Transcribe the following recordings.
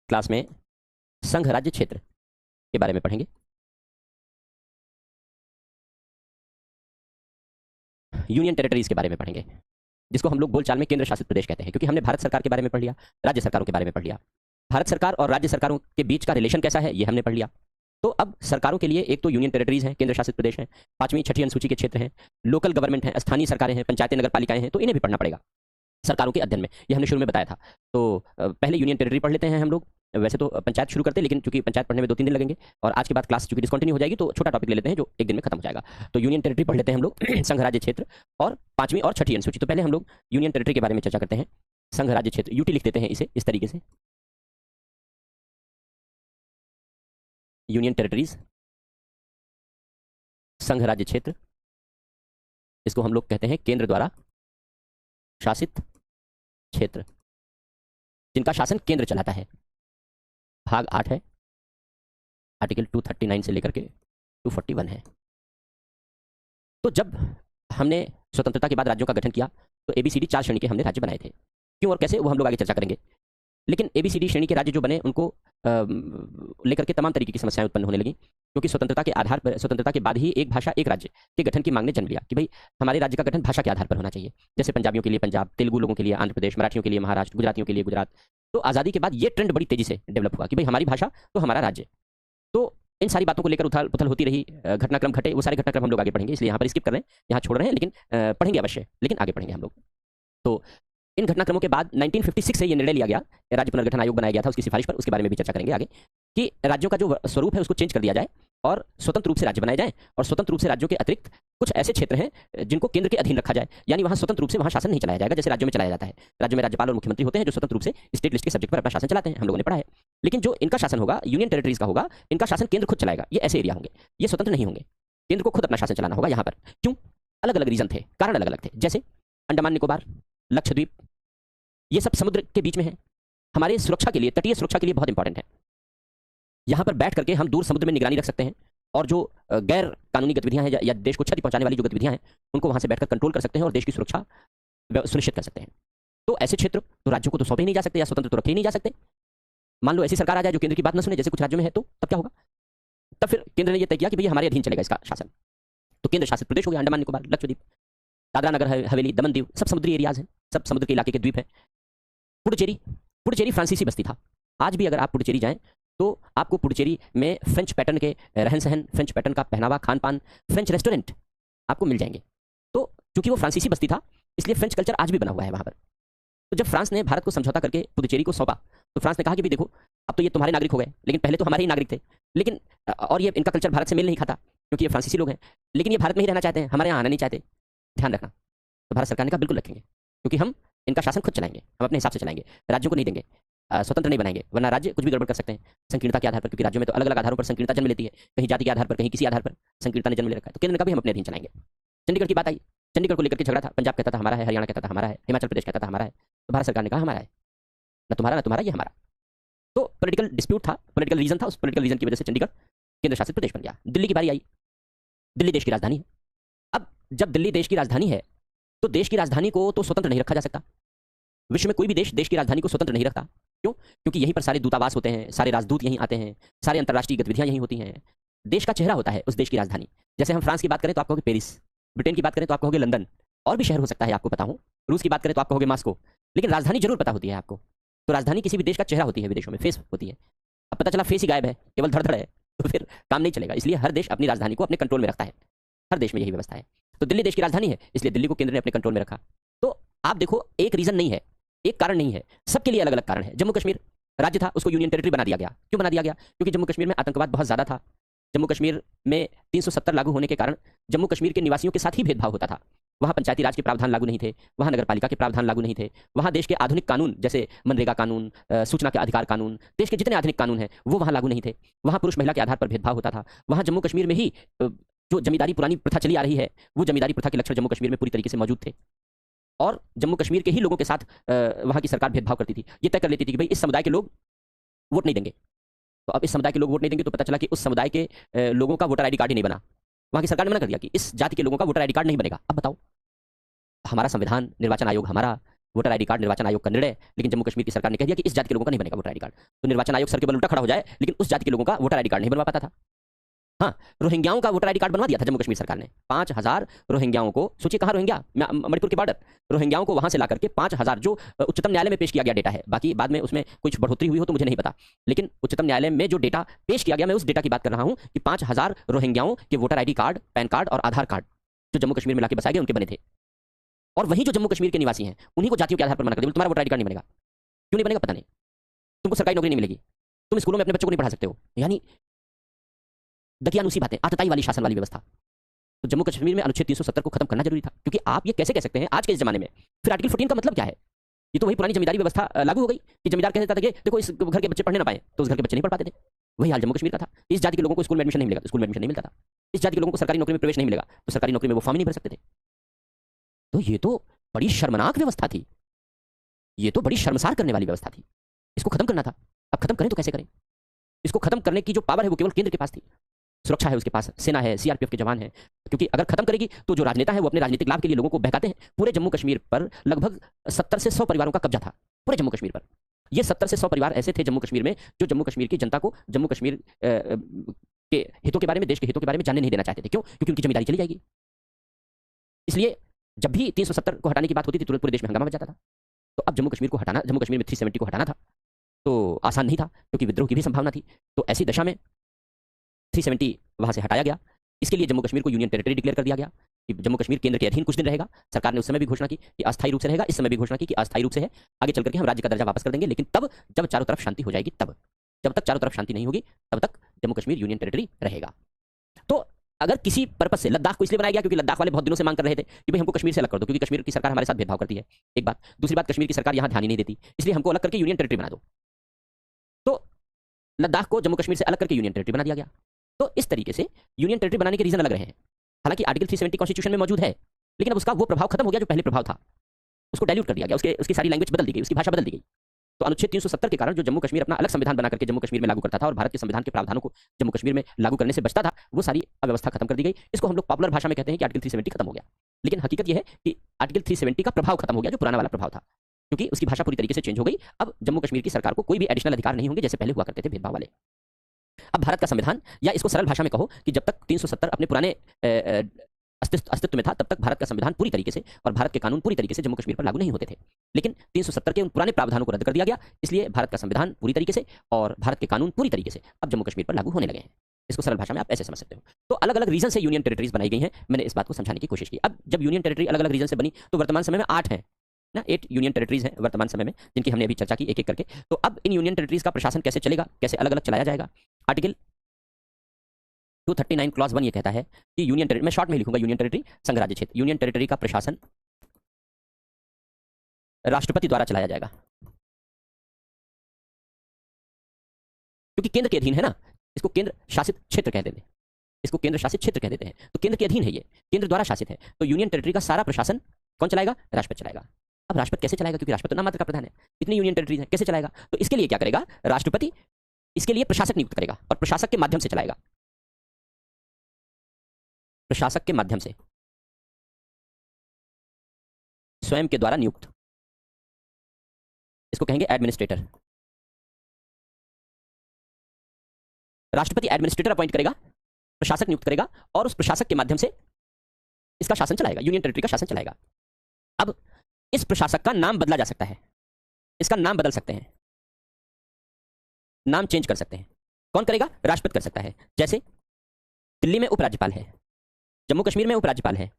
Class में संघ राज्य क्षेत्र के बारे में पढ़ेंगे। यूनियन टेरिटरीज के बारे में पढ़ेंगे, जिसको हम लोग बोलचाल में केंद्र शासित प्रदेश कहते हैं, क्योंकि हमने भारत सरकार के बारे में पढ़ लिया, राज्य सरकारों के बारे में पढ़ लिया। भारत सरकार और राज्य सरकारों के बीच का रिलेशन कैसा है ये हमने पढ़ लिया। तो अब सरकारों के लिए एक तो यूनियन टेरिटरीज हैं, केंद्र शासित प्रदेश हैं, 5वीं 6ठी अनुसूची के क्षेत्र हैं, लोकल गवर्नमेंट हैं, स्थानीय सरकारें हैं, पंचायतें नगर पालिकाएं हैं, तो इन्हें भी पढ़ना पड़ेगा सरकारों के अध्ययन में। ये हमने शुरू में बताया था। तो पहले यूनियन टेरिटरी पढ़ लेते हैं हम लोग। वैसे तो पंचायत शुरू करते हैं, लेकिन चूंकि पंचायत पढ़ने में 2-3 दिन लगेंगे और आज के बाद क्लास चूंकि डिस्कंटिन्यू हो जाएगी, तो छोटा टॉपिक ले लेते हैं जो एक दिन में खत्म हो जाएगा। तो यूनियन टेरिटरी पढ़ लेते हैं हम लोग, संघ राज्य क्षेत्र और 5वीं और 6ठी अनुसूची। तो पहले हम लोग यूनियन टेरिटरी के बारे में चर्चा करते हैं। संघ राज्य क्षेत्र, यूटी लिख देते हैं इसे इस तरीके से, यूनियन टेरिटरीज, संघ राज्य क्षेत्र, इसको हम लोग कहते हैं केंद्र द्वारा शासित क्षेत्र, जिनका शासन केंद्र चलाता है। भाग 8 है, आर्टिकल 239 से लेकर के 241 है। तो जब हमने स्वतंत्रता के बाद राज्यों का गठन किया तो एबीसीडी 4 श्रेणी के हमने राज्य बनाए थे। क्यों और कैसे वो हम लोग आगे चर्चा करेंगे। लेकिन एबीसीडी श्रेणी के राज्य जो बने उनको लेकर के तमाम तरीके की समस्याएं उत्पन्न होने लगी, क्योंकि स्वतंत्रता के आधार पर, स्वतंत्रता के बाद ही एक भाषा एक राज्य के गठन की मांग ने जन्म लिया कि भाई हमारे राज्य का गठन भाषा के आधार पर होना चाहिए। जैसे पंजाबियों के लिए पंजाब, तेलुगु लोगों के लिए आंध्र प्रदेश, मराठियों के लिए महाराष्ट्र, गुजरातियों के लिए गुजरात। तो आज़ादी के बाद ये ट्रेंड बड़ी तेजी से डेवलप हुआ कि भाई हमारी भाषा तो हमारा राज्य। तो इन सारी बातों को लेकर उथल पुथल होती रही, घटनाक्रम घटे, वो सारे घटनाक्रम हम लोग आगे पढ़ेंगे, इसलिए यहाँ पर स्किप कर रहे हैं, यहाँ छोड़ रहे हैं, लेकिन पढ़ेंगे अवश्य, लेकिन आगे पढ़ेंगे हम लोग। तो इन घटनाक्रमों के बाद 1956 से ये निर्णय लिया गया, राज्य पुनर्गठन आयोग बनाया गया था उसकी सिफारिश पर, उसके बारे में भी चर्चा करेंगे आगे, कि राज्यों का जो स्वरूप है उसको चेंज कर दिया जाए और स्वतंत्र रूप से राज्य बनाए जाए। और स्वतंत्र रूप से राज्यों के अतिरिक्त कुछ ऐसे क्षेत्र हैं जिनको केंद्र के अधीन रखा जाए, यानी वहां स्वतंत्र रूप से वहां शासन नहीं चलाया जाएगा जैसे राज्यों में चलाया जाता है। राज्यों में राज्यपाल और मुख्यमंत्री होते हैं जो स्वतंत्र रूप से स्टेट लिस्ट के सब्जेक्ट पर अपना शासन चलाते हैं, हम लोगों ने पढ़ा है। लेकिन जो इनका शासन होगा, यूनियन टेरिटरीज का होगा, इनका शासन केंद्र खुद चलाएगा। ये ऐसे एरिया होंगे, ये स्वतंत्र नहीं होंगे, केंद्र को खुद अपना शासन चलाना होगा। यहाँ पर क्यों, अलग अलग रीजन थे, कारण अलग अलग थे। जैसे अंडमान निकोबार, लक्षद्वीप, ये सब समुद्र के बीच में है, हमारे सुरक्षा के लिए, तटीय सुरक्षा के लिए बहुत इंपॉर्टेंट है। यहां पर बैठ करके हम दूर समुद्र में निगरानी रख सकते हैं और जो गैर कानूनी गतिविधियां हैं या देश को क्षति पहुंचाने वाली जो गतिविधियां हैं उनको वहां से बैठकर कंट्रोल कर सकते हैं और देश की सुरक्षा सुनिश्चित कर सकते हैं। तो ऐसे क्षेत्र तो राज्यों को तो सौंपे ही नहीं जा सकते या स्वतंत्र तो रखे ही नहीं जा सकते। मान लो ऐसी सरकार आ जाए जो केंद्र की बात न सुने, जैसे कुछ राज्यों में है, तो तब क्या होगा। तब फिर केंद्र ने यह तय किया कि भैया हमारे अधीन चलेगा इसका शासन। तो केंद्र शासित प्रदेश हो गया अंडमान निकोबार, लक्षद्वीप, दादरा नगर हवेली, दमन दीव, सब समुद्री एरियाज हैं, सब समुद्र के इलाके के द्वीप हैं। पुडुचेरी, पुडुचेरी फ्रांसीसी बस्ती था। आज भी अगर आप पुडुचेरी जाएं तो आपको पुडुचेरी में फ्रेंच पैटर्न के रहन सहन, फ्रेंच पैटर्न का पहनावा, खान पान, फ्रेंच रेस्टोरेंट आपको मिल जाएंगे। तो चूंकि वो फ्रांसीसी बस्ती था इसलिए फ्रेंच कल्चर आज भी बना हुआ है वहां पर। तो जब फ्रांस ने भारत को समझौता करके पुडुचेरी को सौंपा तो फ्रांस ने कहा कि भाई देखो अब तो ये तुम्हारे नागरिक हो गए, लेकिन पहले तो हमारे ही नागरिक थे, लेकिन और ये इनका कल्चर भारत से मेल नहीं खाता क्योंकि ये फ्रांसीसी लोग हैं, लेकिन ये भारत में ही रहना चाहते हैं, हमारे यहाँ आना नहीं चाहते, ध्यान रखना। तो भारत सरकार ने कहा बिल्कुल रखेंगे, क्योंकि हम इनका शासन खुद चलाएंगे, हम अपने हिसाब से चलाएंगे, राज्यों को नहीं देंगे, स्वतंत्र नहीं बनाएंगे, वरना राज्य कुछ भी गड़बड़ कर सकते हैं संकीर्णता के आधार पर, क्योंकि राज्यों में तो अलग अलग आधारों पर संकीर्णता जन्म लेती है, कहीं जाति के आधार पर, कहीं किसी आधार पर संकीर्णता ने जन्म ले रखा है। तो केंद्र ने कहा भी हम अपने अधीन चलाएंगे। चंडीगढ़ की बात आई, चंडीगढ़ को लेकर के झगड़ा था, पंजाब कहता था हमारा है, हरियाणा कहता था हमारा है, हिमाचल प्रदेश कहता था हमारा है। तो भारत सरकार ने कहा हमारा है, न तुम्हारा ये हमारा। तो पॉलिटिकल डिस्प्यूट था, पॉलिटिकल रीजन था, उस पॉलिटिकल रीजन की वजह से चंडीगढ़ केंद्र शासित प्रदेश बन गया। दिल्ली की बारी आई, दिल्ली देश की राजधानी है। अब जब दिल्ली देश की राजधानी है तो देश की राजधानी को तो स्वतंत्र नहीं रखा जा सकता। विश्व में कोई भी देश की राजधानी को स्वतंत्र नहीं रखता। क्यों? क्योंकि यहीं पर सारे दूतावास होते हैं, सारे राजदूत यहीं आते हैं, सारे अंतर्राष्ट्रीय गतिविधियां यहीं होती हैं। देश का चेहरा होता है उस देश की राजधानी। जैसे हम फ्रांस की बात करें तो आप कहोगे पेरिस, ब्रिटेन की बात करें तो आप कहोगे लंदन, और भी शहर हो सकता है आपको पता हो, रूस की बात करें तो आप कहोगे मास्को, लेकिन राजधानी जरूर पता होती है आपको। तो राजधानी किसी भी देश का चेहरा होती है, विदेशों में फेस होती है। अब पता चला फेस ही गायब है, केवल धड़धड़ है, तो फिर काम नहीं चलेगा। इसलिए हर देश अपनी राजधानी को अपने कंट्रोल में रखता है, हर देश में यही व्यवस्था है। तो दिल्ली देश की राजधानी है, इसलिए दिल्ली को केंद्र ने अपने कंट्रोल में रखा। तो आप देखो, एक रीजन नहीं है, एक कारण नहीं है, सबके लिए अलग अलग कारण है। जम्मू कश्मीर राज्य था, उसको यूनियन टेरिटरी बना दिया गया। क्यों बना दिया गया? क्योंकि जम्मू कश्मीर में आतंकवाद बहुत ज्यादा था। जम्मू कश्मीर में 370 लागू होने के कारण जम्मू कश्मीर के निवासियों के साथ ही भेदभाव होता था। वहाँ पंचायती राज के प्रावधान लागू नहीं थे, वहाँ नगरपालिका के प्रावधान लागू नहीं थे, वहाँ देश के आधुनिक कानून जैसे मनरेगा कानून, सूचना के अधिकार कानून, देश के जितने आधुनिक कानून हैं वो वहाँ लागू नहीं थे। वहाँ पुरुष महिला के आधार पर भेदभाव होता था। वहाँ जम्मू कश्मीर में ही जो जमींदारी पुरानी प्रथा चली आ रही है, वो जमींदारी प्रथा के लक्षण जम्मू कश्मीर में पूरी तरीके से मौजूद थे। और जम्मू कश्मीर के ही लोगों के साथ वहाँ की सरकार भेदभाव करती थी। ये तय कर लेती थी कि भाई इस समुदाय के लोग वोट नहीं देंगे, तो अब इस समुदाय के लोग वोट नहीं देंगे तो पता चला कि उस समुदाय के लोगों का वोटर आईडी कार्ड ही नहीं बना। वहाँ की सरकार ने मना कर दिया कि इस जाति के लोगों का वोटर आईडी कार्ड नहीं बनेगा। अब बताओ, हमारा संविधान, निर्वाचन आयोग हमारा, वोटर आईडी कार्ड निर्वाचन आयोग का निर्णय, लेकिन जम्मू कश्मीर की सरकार ने कह दिया कि इस जाति के लोगों का नहीं बनेगा वोटर आईडी कार्ड। तो निर्वाचन आयोग सर के बल उल्टा खड़ा हो जाए, लेकिन उस जाति के लोगों का वोटर आईडी कार्ड नहीं बनवा पाता था। हाँ, रोहिंग्याओं का वोटर आईडी कार्ड बनवा दिया था जम्मू कश्मीर सरकार ने। 5,000 रोहिंग्याओं को, सोचिए कहाँ रोहिंग्या, मणिपुर के बॉर्डर, रोहिंग्याओं को वहां से ला करके 5,000, जो उच्चतम न्यायालय में पेश किया गया डेटा है, बाकी बाद में उसमें कुछ बढ़ोतरी हुई हो तो मुझे नहीं पता, लेकिन उच्चतम न्यायालय में जो डेटा पेश किया गया, मैं उस डेटा की बात कर रहा हूं कि 5,000 रोहिंग्याओं के voter ID card, pan card और आधार कार्ड जो जम्मू कश्मीर में लाके बसाए गए उनके बने थे। और वही जो जम्मू कश्मीर के निवासी हैं उन्हीं को जातियों के आधार पर मना कर दिया, तुम्हारा वोटर आईडी कार्ड नहीं बनेगा। क्यों नहीं बनेगा पता नहीं, तुमको सरकारी नौकरी नहीं मिलेगी, तुम स्कूलों में अपने बच्चों को नहीं पढ़ा सकते हो, यानी दकियानुसी बातें, आतताई वाली शासन वाली व्यवस्था। तो जम्मू कश्मीर में अनुच्छेद 370 को खत्म करना जरूरी था, क्योंकि आप ये कैसे कह सकते हैं आज के इस जमाने में। फिर आर्टिकल 14 का मतलब क्या है? ये तो वही पुरानी जमींदारी व्यवस्था लागू हो गई कि जमींदार कहता था कि देखो इस घर के बच्चे पढ़ने ना पाए, तो उस घर के बच्चे नहीं पढ़ पाते थे। वही हाल जम्मू कश्मीर का था। इस जाति के लोगों को स्कूल में एडमिशन नहीं मिलेगा, स्कूल में एडमिशन नहीं मिलता था। इस जाति के लोगों को सरकारी नौकरी में प्रवेश नहीं मिलेगा, तो सरकारी नौकरी में वो फॉर्म ही नहीं भर सकते थे। तो ये तो बड़ी शर्मनाक व्यवस्था थी, ये तो बड़ी शर्मसार करने वाली व्यवस्था थी। इसको खत्म करना था। अब खत्म करें तो कैसे करें? इसको खत्म करने की जो पावर है वो केवल केंद्र के पास थी। सुरक्षा है उसके पास, सेना है, सीआरपीएफ के जवान हैं। क्योंकि अगर खत्म करेगी तो जो राजनेता है वो अपने राजनीतिक लाभ के लिए लोगों को बहकाते हैं। पूरे जम्मू कश्मीर पर लगभग 70 से 100 परिवारों का कब्जा था, पूरे जम्मू कश्मीर पर। ये 70 से 100 परिवार ऐसे थे जम्मू कश्मीर में जो जम्मू कश्मीर की जनता को जम्मू कश्मीर के हितों के बारे में, देश के हितों के बारे में जानने नहीं देना चाहते थे। क्यों? क्योंकि उनकी जमींदारी चली जाएगी। इसलिए जब भी 370 को हटाने की बात होती थी तुरंत पूरे देश में हंगामा मच जाता था। तो अब जम्मू कश्मीर को हटाना, जम्मू कश्मीर में 370 को हटाना था तो आसान नहीं था, क्योंकि विद्रोह की भी संभावना थी। तो ऐसी दशा में 370 वहां से हटाया गया। इसके लिए जम्मू कश्मीर को यूनियन टेरिटरी डिक्लेयर कर दिया गया कि जम्मू कश्मीर केंद्र के अधीन कुछ दिन रहेगा। सरकार ने उस समय भी घोषणा की कि अस्थायी रूप से रहेगा, इस समय भी घोषणा की कि अस्थायी रूप से है। आगे चल करके हम राज्य का दर्जा वापस कर देंगे, लेकिन तब जब चारों तरफ शांति हो जाएगी। तब, जब तक चारों तरफ शांति नहीं होगी तब तक जम्मू कश्मीर यूनियन टेरिटरी रहेगा। तो अगर किसी पर्पस से लद्दाख को इसलिए बनाया गया क्योंकि लद्दाख वाले बहुत दिनों से मांग कर रहे थे कि भाई हमको कश्मीर से अलग कर दो, क्योंकि कश्मीर की सरकार हमारे साथ भेदभाव करती है, एक बात। दूसरी बात, कश्मीर की सरकार यहाँ ध्यान ही नहीं देती, इसलिए हमको अलग करके यूनियन टेरिटरी बना दो। तो लद्दाख को जम्मू कश्मीर से अलग करके यूनियन टेरिटरी बना दिया गया। तो इस तरीके से यूनियन टेरिटरी बनाने के रीजन अलग रहे हैं। हालांकि आर्टिकल 370 कॉन्स्टिट्यूशन में मौजूद है, लेकिन अब उसका वो प्रभाव खत्म हो गया जो पहले प्रभाव था। उसको डाइल्यूट कर दिया गया, उसकी सारी लैंग्वेज बदल दी गई, उसकी भाषा बदल दी गई। तो अनुच्छेद 370 के कारण जो जम्मू कश्मीर अपना अलग संविधान बना करके जम्मू कश्मीर में लागू करता था और भारत के संविधान के प्रावधानों को जम्मू कश्मीर में लागू करने से बचता था, वो सारी अव्यवस्था खत्म कर दी गई। इसको हम लोग पॉपुलर भाषा में कहते हैं कि आर्टिकल 370 खत्म हो गया। लेकिन हकीकत यह है कि आर्टिकल 370 का प्रभाव खत्म हो गया, जो पुराना वाला प्रभाव था, क्योंकि उसकी भाषा पूरी तरीके से चेंज हो गई। अब जम्मू कश्मीर की सरकार को कोई भी एडिशनल अधिकार नहीं होंगे जैसे पहले हुआ करते थे भेदभाव वाले। अब भारत का संविधान, या इसको सरल भाषा में कहो कि जब तक 370 अपने पुराने अस्तित्व में था तब तक भारत का संविधान पूरी तरीके से और भारत के कानून पूरी तरीके से जम्मू कश्मीर पर लागू नहीं होते थे। लेकिन 370 के उन पुराने प्रावधानों को रद्द कर दिया गया, इसलिए भारत का संविधान पूरी तरीके से और भारत के कानून पूरी तरीके से अब जम्मू कश्मीर पर लागू होने लगे हैं। इसको सरल भाषा में आप ऐसे समझ सकते हो। तो अलग अलग रीजन से यूनियन टेरिटरीज बनाई गई हैं, मैंने इस बात को समझाने की कोशिश की। अब जब यूनियन टेरिटरी अलग अलग रीजन से बनी तो वर्तमान समय में 8 है ना, 8 यूनियन टेरिटरीज हैं वर्तमान समय में, जिनकी हमने अभी चर्चा की एक एक करके। तो अब इन यूनियन टेरिटरीज का प्रशासन कैसे चलेगा, कैसे अलग अलग चलाया जाएगा? आर्टिकल 239 क्लॉज 1 ये कहता है कि यूनियन टेरिटरी, मैं शॉर्ट में ही लिखूंगा, यूनियन टेरिटरी संघ राज्य क्षेत्र, यूनियन टेरिटरी का प्रशासन राष्ट्रपति द्वारा चलाया जाएगा। क्योंकि केंद्र के अधीन है ना, इसको केंद्र शासित क्षेत्र कह देते हैं, इसको केंद्र शासित क्षेत्र कह देते हैं। तो केंद्र के अधीन है, ये केंद्र द्वारा शासित है। तो यूनियन टेरिटरी का सारा प्रशासन कौन चलाएगा? राष्ट्रपति चलाएगा। अब राष्ट्रपति कैसे चलाएगा? क्योंकि राष्ट्रपति तो नाम मात्र का प्रधान है, इतनी यूनियन टेरिटरीज है, कैसे चलाएगा? तो इसके लिए क्या करेगा राष्ट्रपति? इसके लिए प्रशासक नियुक्त करेगा और प्रशासक के माध्यम से चलाएगा, प्रशासक के माध्यम से, स्वयं के द्वारा नियुक्त, इसको कहेंगे एडमिनिस्ट्रेटर। राष्ट्रपति एडमिनिस्ट्रेटर अपॉइंट करेगा, प्रशासक नियुक्त करेगा और उस प्रशासक के माध्यम से इसका शासन चलाएगा, यूनियन टेरिटरी का शासन चलाएगा। अब इस प्रशासक का नाम बदला जा सकता है, इसका नाम बदल सकते हैं, नाम चेंज कर सकते हैं। कौन करेगा? राष्ट्रपति कर सकता है। जैसे दिल्ली में उपराज्यपाल है, जम्मू कश्मीर में उपराज्यपाल है,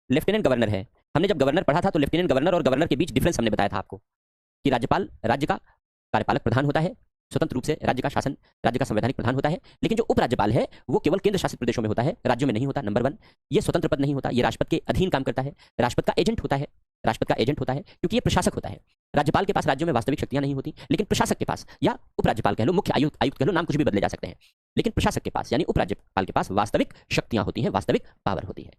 लेफ्टिनेंट गवर्नर है। हमने जब गवर्नर पढ़ा था तो लेफ्टिनेंट गवर्नर और गवर्नर के बीच डिफरेंस हमने बताया था आपको कि राज्यपाल राज्य का कार्यपालक प्रधान होता है, स्वतंत्र रूप से राज्य का शासन, राज्य का संवैधानिक प्रधान होता है। लेकिन जो उपराज्यपाल है वो केवल केंद्र शासित प्रदेशों में होता है, राज्यों में नहीं होता। नंबर 1, ये स्वतंत्र पद नहीं होता, ये राष्ट्रपति के अधीन काम करता है, राष्ट्रपति का एजेंट होता है, राष्ट्रपति का एजेंट होता है क्योंकि ये प्रशासक होता है। राज्यपाल के पास राज्यों में वास्तविक शक्तियां नहीं होती, लेकिन प्रशासक के पास, या उपराज्यपाल कह लो, मुख्य आयुक्त कह लो, नाम कुछ भी बदले जा सकते हैं, लेकिन प्रशासक के पास यानी उपराज्यपाल के पास वास्तविक शक्तियां होती हैं, वास्तविक पावर होती है।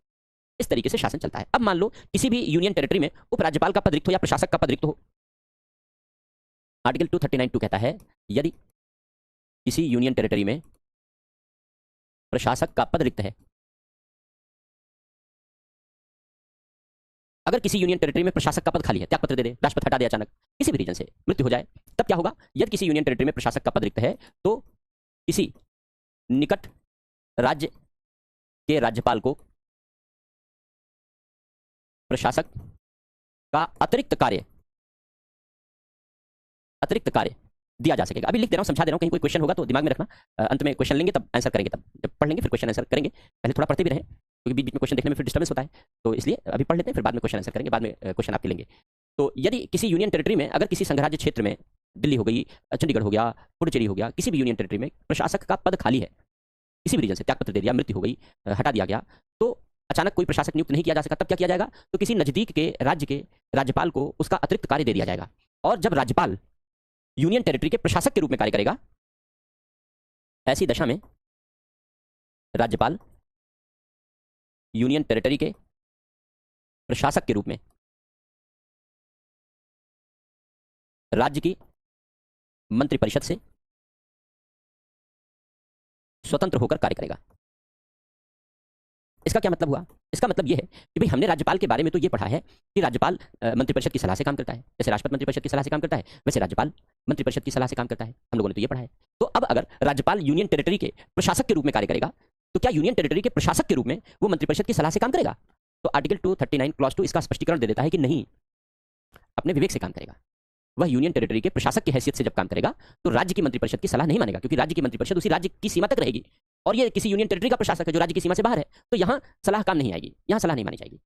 इस तरीके से शासन चलता है। अब मान लो किसी भी यूनियन टेरिटरी में उपराज्यपाल का पद रिक्त हो या प्रशासक का पद रिक्त हो, आर्टिकल 239(2) कहता है यदि किसी यूनियन टेरिटरी में प्रशासक का पद रिक्त है अगर किसी यूनियन टेरिटरी में प्रशासक का पद खाली है, त्यागपत्र दे दे, राष्ट्रपति हटा दे अचानक, किसी भी रीजन से मृत्यु हो जाए, तब क्या होगा? यदि किसी यूनियन टेरिटरी में प्रशासक का पद रिक्त है तो किसी निकट राज्य के राज्यपाल को प्रशासक का अतिरिक्त कार्य दिया जा सकेगा। अभी लिख दे रहा हूं, समझा दे रहा हूं, कहीं कोई क्वेश्चन होगा तो दिमाग में रखना। अंत में क्वेश्चन लेंगे तब आंसर करेंगे, तब जब पढ़ लेंगे फिर क्वेश्चन आंसर करेंगे। पहले थोड़ा पढ़ते भी रहें क्योंकि बीच बीच में क्वेश्चन देखने में फिर डिस्टर्बेंस होता है, तो इसलिए अभी पढ़ लेते हैं, फिर बाद में क्वेश्चन आंसर करेंगे, बाद में क्वेश्चन आपके लेंगे। तो यदि किसी यूनियन टेरिटरी में, अगर किसी संघराज्य क्षेत्र में, दिल्ली हो गई, चंडीगढ़ हो गया, पुडुचेरी हो गया, किसी भी यूनियन टेरिटरी में प्रशासक का पद खाली है, किसी भी रीजन से त्यागपत्र दे दिया, मृत्यु हो गई, हटा दिया गया, तो अचानक कोई प्रशासक नियुक्त नहीं किया जा सका, तब क्या किया जाएगा? तो किसी नजदीक के राज्य के राज्यपाल को उसका अतिरिक्त कार्य दे दिया जाएगा। और जब राज्यपाल यूनियन टेरिटरी के प्रशासक के रूप में कार्य करेगा, ऐसी दशा में राज्यपाल यूनियन टेरिटरी के प्रशासक के रूप में राज्य की मंत्रिपरिषद से स्वतंत्र होकर कार्य करेगा। इसका क्या मतलब हुआ? इसका मतलब यह है कि भाई हमने राज्यपाल के बारे में तो ये पढ़ा है कि राज्यपाल मंत्रिपरिषद की सलाह से काम करता है, जैसे राष्ट्रपति मंत्रिपरिषद की सलाह से काम करता है, वैसे राज्यपाल मंत्रिपरिषद की सलाह से काम करता है, हम लोगों ने तो ये पढ़ा है। तो अब अगर राज्यपाल यूनियन टेरिटरी के प्रशासक के रूप में कार्य करेगा, तो क्या यूनियन टेरिटरी के प्रशासक के रूप में वो मंत्रिपरिषद की सलाह से काम करेगा? तो आर्टिकल 239 क्लॉज 2 इसका स्पष्टीकरण दे देता है कि नहीं, अपने विवेक से काम करेगा। वह यूनियन टेरिटरी के प्रशासक की हैसियत से जब काम करेगा तो राज्य की मंत्रिपरिषद की सलाह नहीं मानेगा, क्योंकि राज्य की मंत्रिपरिषद उसी राज्य की सीमा तक रहेगी, और ये किसी यूनियन टेरिटरी का प्रशासक है जो राज्य की सीमा से बाहर है, तो यहां सलाह काम नहीं आएगी, यहां सलाह नहीं मानी जाएगी।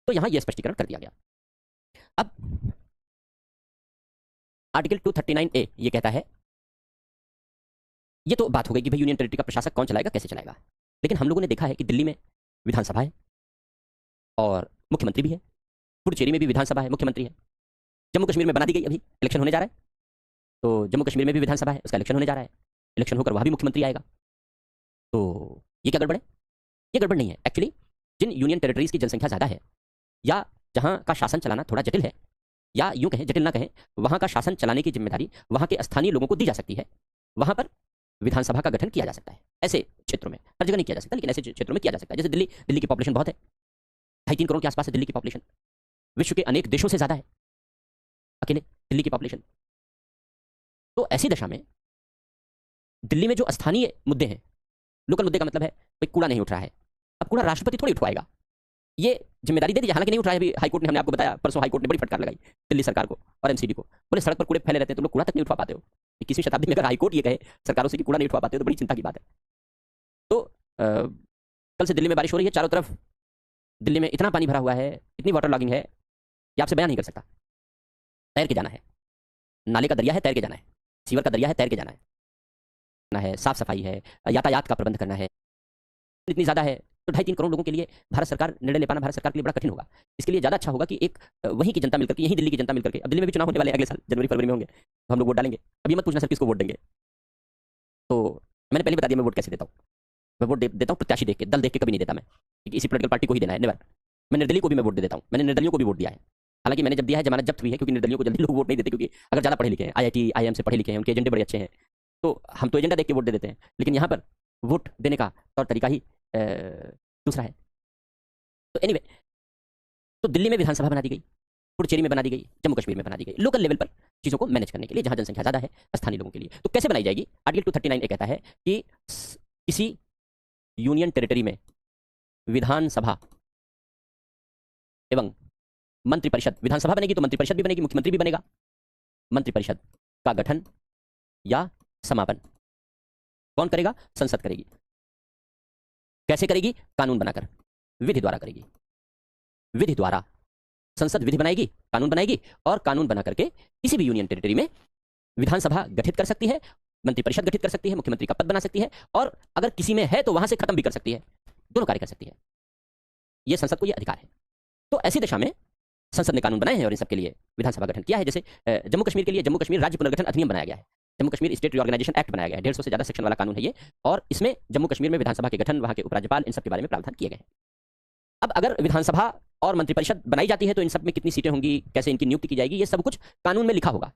तो यहां यह स्पष्टीकरण कर दिया गया। अब आर्टिकल 239A ये कहता है, ये तो बात हो गई कि भाई यूनियन टेरिटरी का प्रशासक कौन चलाएगा, कैसे चलाएगा। लेकिन हम लोगों ने देखा है कि दिल्ली में विधानसभा है और मुख्यमंत्री भी है, पुडुचेरी में भी विधानसभा है, मुख्यमंत्री है, जम्मू कश्मीर में बना दी गई, अभी इलेक्शन होने जा रहा है, तो जम्मू कश्मीर में भी विधानसभा है, उसका इलेक्शन होने जा रहा है, इलेक्शन होकर वहां भी मुख्यमंत्री आएगा। तो ये क्या गड़बड़ है? ये गड़बड़ नहीं है। एक्चुअली जिन यूनियन टेरिटरीज की जनसंख्या ज्यादा है, या जहां का शासन चलाना थोड़ा जटिल है, या यूं कहें जटिल ना कहें, वहां का शासन चलाने की जिम्मेदारी वहां के स्थानीय लोगों को दी जा सकती है, वहां पर विधानसभा का गठन किया जा सकता है। ऐसे क्षेत्रों में, हर जगह नहीं किया जा सकता, लेकिन ऐसे क्षेत्रों में किया जा सकता है। जैसे दिल्ली की पॉपुलेशन बहुत है, 2.5-3 करोड़ के आसपास है दिल्ली की पॉपुलेशन, विश्व के अनेक देशों से ज्यादा है अकेले दिल्ली की पॉपुलेशन। तो ऐसी दशा में दिल्ली में जो स्थानीय मुद्दे हैं, लोकल मुद्दे का मतलब है भाई कूड़ा नहीं उठ रहा है, अब कूड़ा राष्ट्रपति थोड़ी उठवाएगा, ये जिम्मेदारी दे दीजिए। हालांकि नहीं उठ रहा है, अभी हाईकोर्ट ने, हमने आपको बताया परसों, हाईकोर्ट ने बड़ी फटकार लगाई दिल्ली सरकार को और एमसीडी को, बोले सड़क पर कूड़े फैले रहते हैं, तुम लोग कूड़ा तक नहीं उठवा पाते हो। 21वीं शताब्दी में अगर हाईकोर्ट ये कहे सरकारों से कि कूड़ा नहीं उठवा पाते हो, तो बड़ी चिंता की बात है। तो कल से दिल्ली में बारिश हो रही है, चारों तरफ दिल्ली में इतना पानी भरा हुआ है, इतनी वाटर लॉगिंग है कि आपसे बयान नहीं कर सकता। तैर के जाना है, नाले का दरिया है, तैर के जाना है, सीवर का दरिया है, तैर के जाना है, साफ सफाई है, यातायात का प्रबंध करना है, इतनी ज्यादा है। तो 2.5-3 करोड़ लोगों के लिए भारत सरकार निर्णय ले पाना भारत सरकार के लिए बड़ा कठिन होगा। इसके लिए ज्यादा अच्छा होगा कि एक वहीं की जनता मिलकर के, यहीं दिल्ली की जनता मिलकर के, अब दिल्ली में भी चुनाव होने वाले हैं अगले साल जनवरी फरवरी में होंगे, तो हम लोग वोट डालेंगे। अब ये मत पूछना सर किसको वोट देंगे, तो मैंने पहले बता दिया मैं वोट कैसे देता हूँ। मैं वोट देता हूँ प्रत्याशी देख के, दल देख के कभी नहीं देता मैं, क्योंकि इसी पोलिटिकल पार्टी को ही देना है, नेवर। मैं निर्दलीय को भी मैं वोट दे देता हूँ, मैंने निर्दलियों को भी वोट दिया है। हालांकि मैंने जब दिया है जमानत जब्त हुई है, क्योंकि निर्दलियों को जल्दी लोग वोट नहीं देते, क्योंकि अगर ज्यादा पढ़े लिखे हैं, IIT IIM से पढ़े लिखे हैं, उनके एजेंडे बड़े अच्छे हैं, तो हम तो एजेंडा देख के वोट दे देते हैं। लेकिन यहाँ पर वोट देने का तौर तरीका ही दूसरा है। तो एनीवे, तो दिल्ली में विधानसभा बना दी गई, पुडुचेरी में बना दी गई, जम्मू कश्मीर में बना दी गई, लोकल लेवल पर चीजों को मैनेज करने के लिए, जहां जनसंख्या ज्यादा है स्थानीय लोगों के लिए। तो कैसे बनाई जाएगी? आर्टिकल 239 कहता है कि किसी यूनियन टेरिटरी में विधानसभा एवं मंत्रिपरिषद, विधानसभा बनेगी तो मंत्रिपरिषद भी बनेगी, मुख्यमंत्री भी बनेगा, मंत्रिपरिषद का गठन या समापन कौन करेगा? संसद करेगी। कैसे करेगी? कानून बनाकर, विधि द्वारा करेगी। विधि द्वारा संसद विधि बनाएगी, कानून बनाएगी, और कानून बना करके किसी भी यूनियन टेरिटरी में विधानसभा गठित कर सकती है, मंत्रिपरिषद गठित कर सकती है, मुख्यमंत्री का पद बना सकती है, और अगर किसी में है तो वहां से खत्म भी कर सकती है, दोनों कार्य कर सकती है। यह संसद को यह अधिकार है। तो ऐसी दशा में संसद ने कानून बनाए हैं और इन सबके लिए विधानसभा गठन किया है। जैसे जम्मू कश्मीर के लिए जम्मू कश्मीर राज्य पुनर्गठन अधिनियम बनाया गया है, Jammu Kashmir state reorganisation act बनाया गया है, 150 से ज्यादा सेक्शन वाला कानून है ये, और इसमें जम्मू कश्मीर में विधानसभा के गठन, वहां के उपराज्यपाल, इन सब के बारे में प्रावधान किए गए हैं। अब अगर विधानसभा और मंत्रिपरिषद बनाई जाती है तो इन सब में कितनी सीटें होंगी, कैसे इनकी नियुक्ति की जाएगी, ये सब कुछ कानून में लिखा होगा,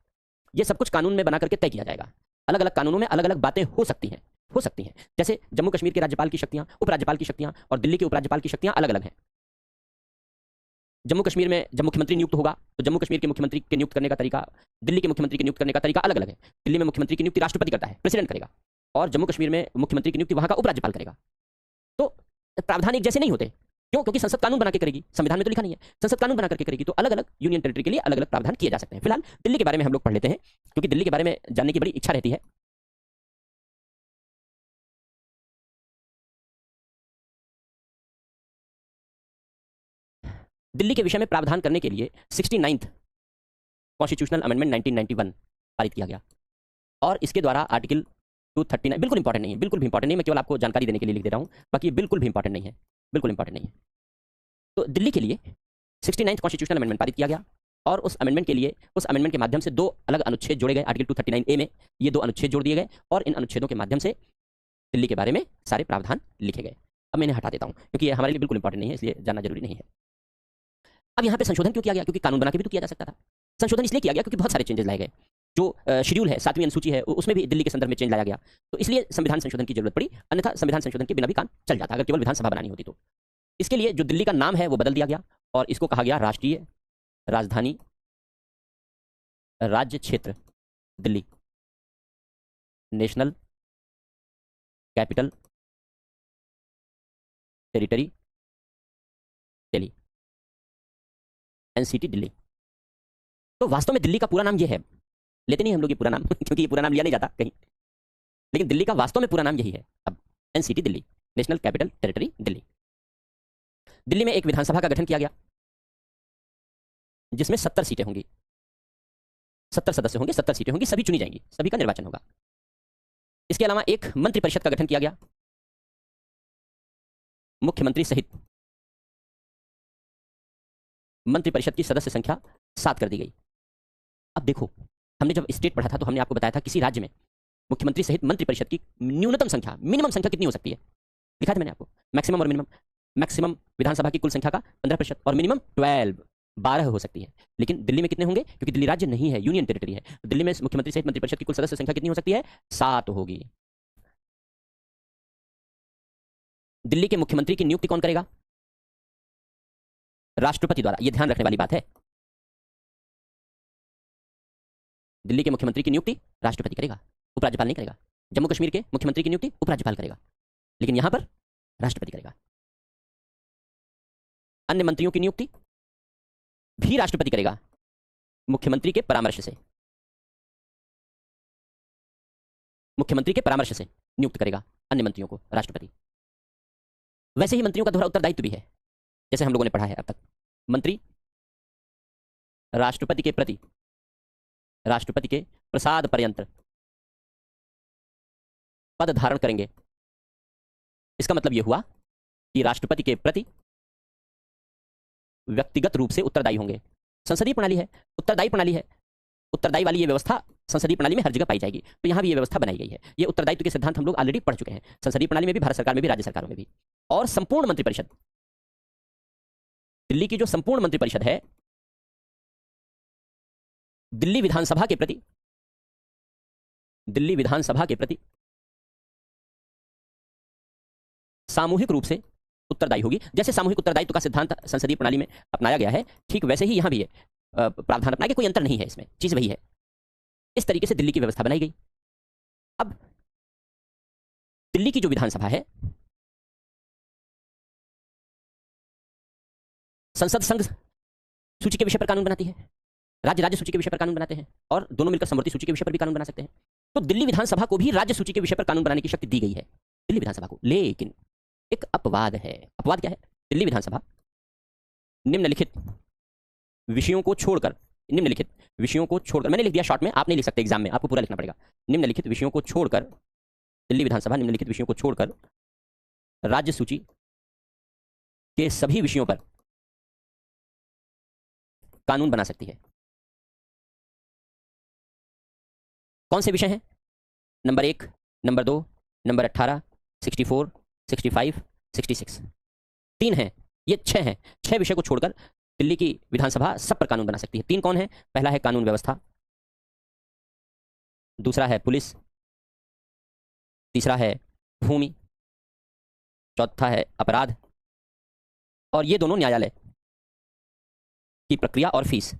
ये सब कुछ कानून में बना करके तय किया जाएगा। अलग अलग कानूनों में अलग अलग बातें हो सकती हैं। जैसे जम्मू कश्मीर के राज्यपाल की शक्तियां, उपराज्यपाल की शक्तियां और दिल्ली के उपराज्यपाल की शक्तियां अलग अलग हैं। जम्मू कश्मीर में जब मुख्यमंत्री नियुक्त होगा तो जम्मू कश्मीर के मुख्यमंत्री के नियुक्त करने का तरीका, दिल्ली के मुख्यमंत्री के नियुक्त करने का तरीका अलग अलग है। दिल्ली में मुख्यमंत्री की नियुक्ति राष्ट्रपति करता है, प्रेसिडेंट करेगा, और जम्मू कश्मीर में मुख्यमंत्री की नियुक्ति वहां का उपराज्यपाल करेगा। तो प्रावधान एक जैसे नहीं होते। क्यों? क्योंकि संसद कानून बना के करेगी, संविधान में तो लिखा नहीं है, संसद कानून बना करके करेगी, तो अलग अलग यूनियन टेरिटरी के लिए अलग अलग प्रावधान किए जा सकते हैं। फिलहाल दिल्ली के बारे में हम लोग पढ़ लेते हैं, क्योंकि दिल्ली के बारे में जानने की बड़ी इच्छा रहती है। दिल्ली के विषय में प्रावधान करने के लिए 69th कॉन्स्टिट्यूशनल अमेंडमेंट 1991 पारित किया गया, और इसके द्वारा आर्टिकल 239 बिल्कुल इंपॉर्टेंट नहीं है, बिल्कुल भी इंपॉर्टेंट नहीं है, मैं केवल आपको जानकारी देने के लिए लिख दे रहा हूँ, बाकी ये बिल्कुल भी इंपॉर्टेंट नहीं है, बिल्कुल इंपॉर्टेंट नहीं है। तो दिल्ली के लिए 69th कॉन्स्टिट्यूशनल अमेंडमेंट पारित किया गया, और उस अमेंडमेंट के लिए, उस अमेंडमेंट के माध्यम से दो अलग अनुच्छेद जोड़े गए। आर्टिकल 239A में ये दो अनुच्छेद जोड़ दिए गए, और इन अनुच्छेदों के माध्यम से दिल्ली के बारे में सारे प्रावधान लिखे गए। अब मैं इन्हें हटा देता हूँ, क्योंकि ये हमारे लिए बिल्कुल इंपॉर्टेंट नहीं है, इसलिए जानना जरूरी नहीं है। अब यहाँ पे संशोधन क्यों किया गया? क्योंकि कानून बना के भी तो किया जा सकता था। संशोधन इसलिए किया गया क्योंकि बहुत सारे चेंजेस लाए गए। जो शेड्यूल है, 7वीं अनुसूची है, उसमें भी दिल्ली के संदर्भ में चेंज लाया गया, तो इसलिए संविधान संशोधन की जरूरत पड़ी। अन्यथा संविधान संशोधन के बिना भी काम चल जाता अगर केवल विधानसभा बनानी होती तो। इसके लिए जो दिल्ली का नाम है वो बदल दिया गया, और इसको कहा गया राष्ट्रीय राजधानी राज्य क्षेत्र Delhi, national capital territory Delhi, NCT Delhi. तो वास्तव में दिल्ली का पूरा नाम ये है, लेते नहीं हम लोग ये पूरा नाम क्योंकि ये पूरा नाम लिया नहीं जाता कहीं, लेकिन दिल्ली का वास्तव में पूरा नाम यही है अब, NCT Delhi, national capital territory Delhi. Delhi में एक विधानसभा का गठन किया गया, जिसमें 70 सीटें होंगी, 70 सदस्य होंगे, 70 सीटें होंगी, सभी चुनी जाएंगी, सभी का निर्वाचन होगा। इसके अलावा एक मंत्रिपरिषद का गठन किया गया, मुख्यमंत्री सहित मंत्रिपरिषद की सदस्य संख्या 7 कर दी गई। अब देखो, हमने जब स्टेट पढ़ा था तो हमने आपको बताया था किसी राज्य में मुख्यमंत्री सहित मंत्रिपरिषद की न्यूनतम संख्या, मिनिमम संख्या कितनी हो सकती है, लिखा था मैंने आपको, मैक्सिमम और मिनिमम। मैक्सिमम विधानसभा की कुल संख्या का 15%, और मिनिमम 12 हो सकती है। लेकिन दिल्ली में कितने होंगे? क्योंकि दिल्ली राज्य नहीं है, यूनियन टेरिटरी है, तो दिल्ली में मुख्यमंत्री सहित मंत्रिपरिषद की कुल सदस्य संख्या कितनी हो सकती है? 7 होगी। दिल्ली के मुख्यमंत्री की नियुक्ति कौन करेगा? राष्ट्रपति द्वारा। यह ध्यान रखने वाली बात है, दिल्ली के मुख्यमंत्री की नियुक्ति राष्ट्रपति करेगा, उपराज्यपाल नहीं करेगा। जम्मू कश्मीर के मुख्यमंत्री की नियुक्ति उपराज्यपाल करेगा, लेकिन यहां पर राष्ट्रपति करेगा। अन्य मंत्रियों की नियुक्ति भी राष्ट्रपति करेगा, मुख्यमंत्री के परामर्श से, मुख्यमंत्री के परामर्श से नियुक्त करेगा अन्य मंत्रियों को राष्ट्रपति। वैसे ही मंत्रियों का दोहरा उत्तरदायित्व भी है, जैसे हम लोगों ने पढ़ा है अब तक। मंत्री राष्ट्रपति के प्रति, राष्ट्रपति के प्रसाद पर्यंत पद धारण करेंगे। इसका मतलब यह हुआ कि राष्ट्रपति के प्रति व्यक्तिगत रूप से उत्तरदायी होंगे। संसदीय प्रणाली है, उत्तरदायी प्रणाली है, उत्तरदायी वाली ये व्यवस्था संसदीय प्रणाली में हर जगह पाई जाएगी, तो यहां भी ये व्यवस्था बनाई गई है। ये उत्तरदायित्व के सिद्धांत हम लोग ऑलरेडी पढ़ चुके हैं, संसदीय प्रणाली में भी, भारत सरकार में भी, राज्य सरकारों में भी। और संपूर्ण मंत्रिपरिषद, दिल्ली की जो संपूर्ण मंत्रिपरिषद है, दिल्ली विधानसभा के प्रति, दिल्ली विधानसभा के प्रति सामूहिक रूप से उत्तरदायी होगी। जैसे सामूहिक उत्तरदायित्व का सिद्धांत संसदीय प्रणाली में अपनाया गया है, ठीक वैसे ही यहां भी है, प्रावधान अपनाया गया, कोई अंतर नहीं है इसमें, चीज वही है। इस तरीके से दिल्ली की व्यवस्था बनाई गई। अब दिल्ली की जो विधानसभा है, संसद संघ सूची के विषय पर कानून बनाती है, राज्य राज्य सूची के विषय पर कानून बनाते हैं, और दोनों मिलकर समवर्ती सूची के विषय पर भी कानून बना सकते हैं। तो दिल्ली विधानसभा को भी राज्य सूची के विषय पर कानून बनाने की शक्ति दी गई है दिल्ली विधानसभा को। लेकिन एक अपवाद है। अपवाद क्या है? दिल्ली विधानसभा निम्नलिखित विषयों को छोड़कर, निम्नलिखित विषयों को छोड़कर, मैंने लिख दिया शॉर्ट में, आप नहीं लिख सकते एग्जाम में, आपको पूरा लिखना पड़ेगा। निम्नलिखित विषयों को छोड़कर, दिल्ली विधानसभा निम्नलिखित विषयों को छोड़कर राज्य सूची के सभी विषयों पर कानून बना सकती है। कौन से विषय हैं? नंबर 1, नंबर 2, नंबर 18, 64, 65, 66, 3 हैं, ये 6 हैं। 6 विषय को छोड़कर दिल्ली की विधानसभा सब पर कानून बना सकती है। 3 कौन है? पहला है कानून व्यवस्था, दूसरा है पुलिस, तीसरा है भूमि, चौथा है अपराध, और ये दोनों न्यायालय। की प्रक्रिया और फीस,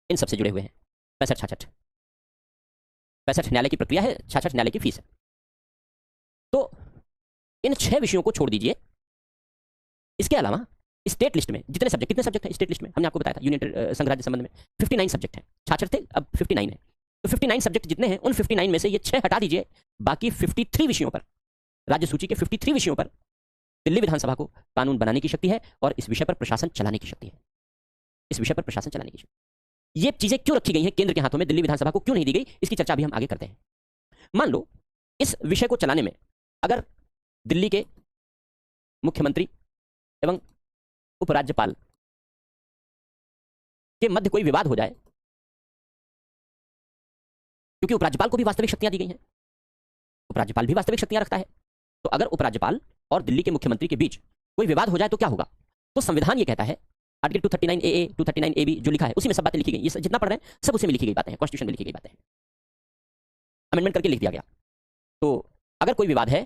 इन सबसे जुड़े हुए हैं। 65 66 न्यायालय की प्रक्रिया है, 66 न्यायालय की फीस है। तो इन 6 विषयों को छोड़ दीजिए। इसके अलावा स्टेट लिस्ट में जितने सब्जेक्ट, कितने सब्जेक्ट हैं स्टेट लिस्ट में, हमने आपको बताया था यूनियन संघ राज्य संबंध में 59 सब्जेक्ट हैं। 66 थे, अब 59 है। तो 59 सब्जेक्ट जितने हैं, उन 59 में से ये 6 हटा दीजिए, बाकी 53 विषयों पर, राज्य सूची के 53 विषयों पर दिल्ली विधानसभा को कानून बनाने की शक्ति है और इस विषय पर प्रशासन चलाने की शक्ति है। इस विषय पर प्रशासन चलाने की शक्ति। ये चीजें क्यों रखी गई हैं केंद्र के हाथों में, दिल्ली विधानसभा को क्यों नहीं दी गई, इसकी चर्चा भी हम आगे करते हैं। मान लो इस विषय को चलाने में अगर दिल्ली के मुख्यमंत्री एवं उपराज्यपाल के मध्य कोई विवाद हो जाए, क्योंकि उपराज्यपाल को भी वास्तविक शक्तियां दी गई हैं, उपराज्यपाल भी वास्तविक शक्तियां रखता है। तो अगर उपराज्यपाल और दिल्ली के मुख्यमंत्री के बीच कोई विवाद हो जाए तो क्या होगा? तो संविधान ये कहता है, आर्टिकल 239 ए 239 ए बी जो लिखा है उसी में सब बातें लिखी गई। ये जितना पढ़ रहे हैं सब उसी में लिखी गई बातें हैं, कॉन्स्टिट्यूशन में लिखी गई बातें हैं, अमेंडमेंट करके लिख दिया गया। तो अगर कोई विवाद है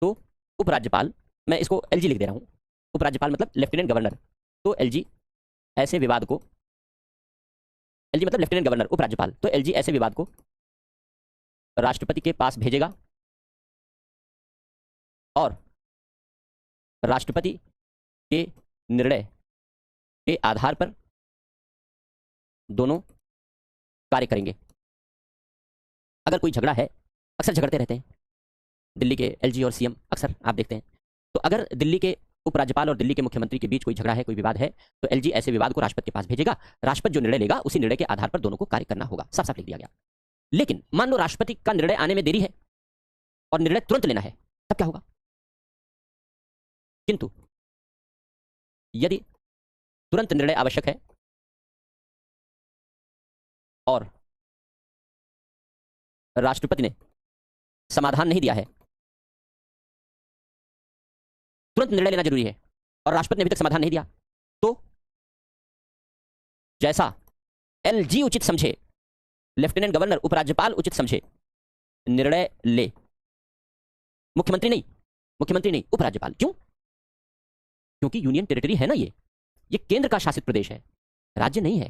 तो उपराज्यपाल, मैं इसको एलजी लिख दे रहा हूं, उपराज्यपाल मतलब लेफ्टिनेंट गवर्नर, तो एलजी ऐसे विवाद को, एलजी मतलब लेफ्टिनेंट गवर्नर, उपराज्यपाल, तो एलजी ऐसे विवाद को राष्ट्रपति के पास भेजेगा और राष्ट्रपति के निर्णय के आधार पर दोनों कार्य करेंगे। अगर कोई झगड़ा है, अक्सर झगड़ते रहते हैं दिल्ली के एलजी और सीएम, अक्सर आप देखते हैं, तो अगर दिल्ली के उपराज्यपाल और दिल्ली के मुख्यमंत्री के बीच कोई झगड़ा है, कोई विवाद है, तो एलजी ऐसे विवाद को राष्ट्रपति के पास भेजेगा, राष्ट्रपति जो निर्णय लेगा उसी निर्णय के आधार पर दोनों को कार्य करना होगा, साफ साफ लिख दिया गया। लेकिन मान लो राष्ट्रपति का निर्णय आने में देरी है और निर्णय तुरंत लेना है, तब क्या होगा? किंतु यदि तुरंत निर्णय आवश्यक है और राष्ट्रपति ने समाधान नहीं दिया है, तुरंत निर्णय लेना जरूरी है और राष्ट्रपति ने अभी तक समाधान नहीं दिया, तो जैसा एलजी उचित समझे, लेफ्टिनेंट गवर्नर उपराज्यपाल उचित समझे, निर्णय ले। मुख्यमंत्री नहीं, उपराज्यपाल। क्यों? क्योंकि यूनियन टेरिटरी है ना, ये केंद्र का शासित प्रदेश है, राज्य नहीं है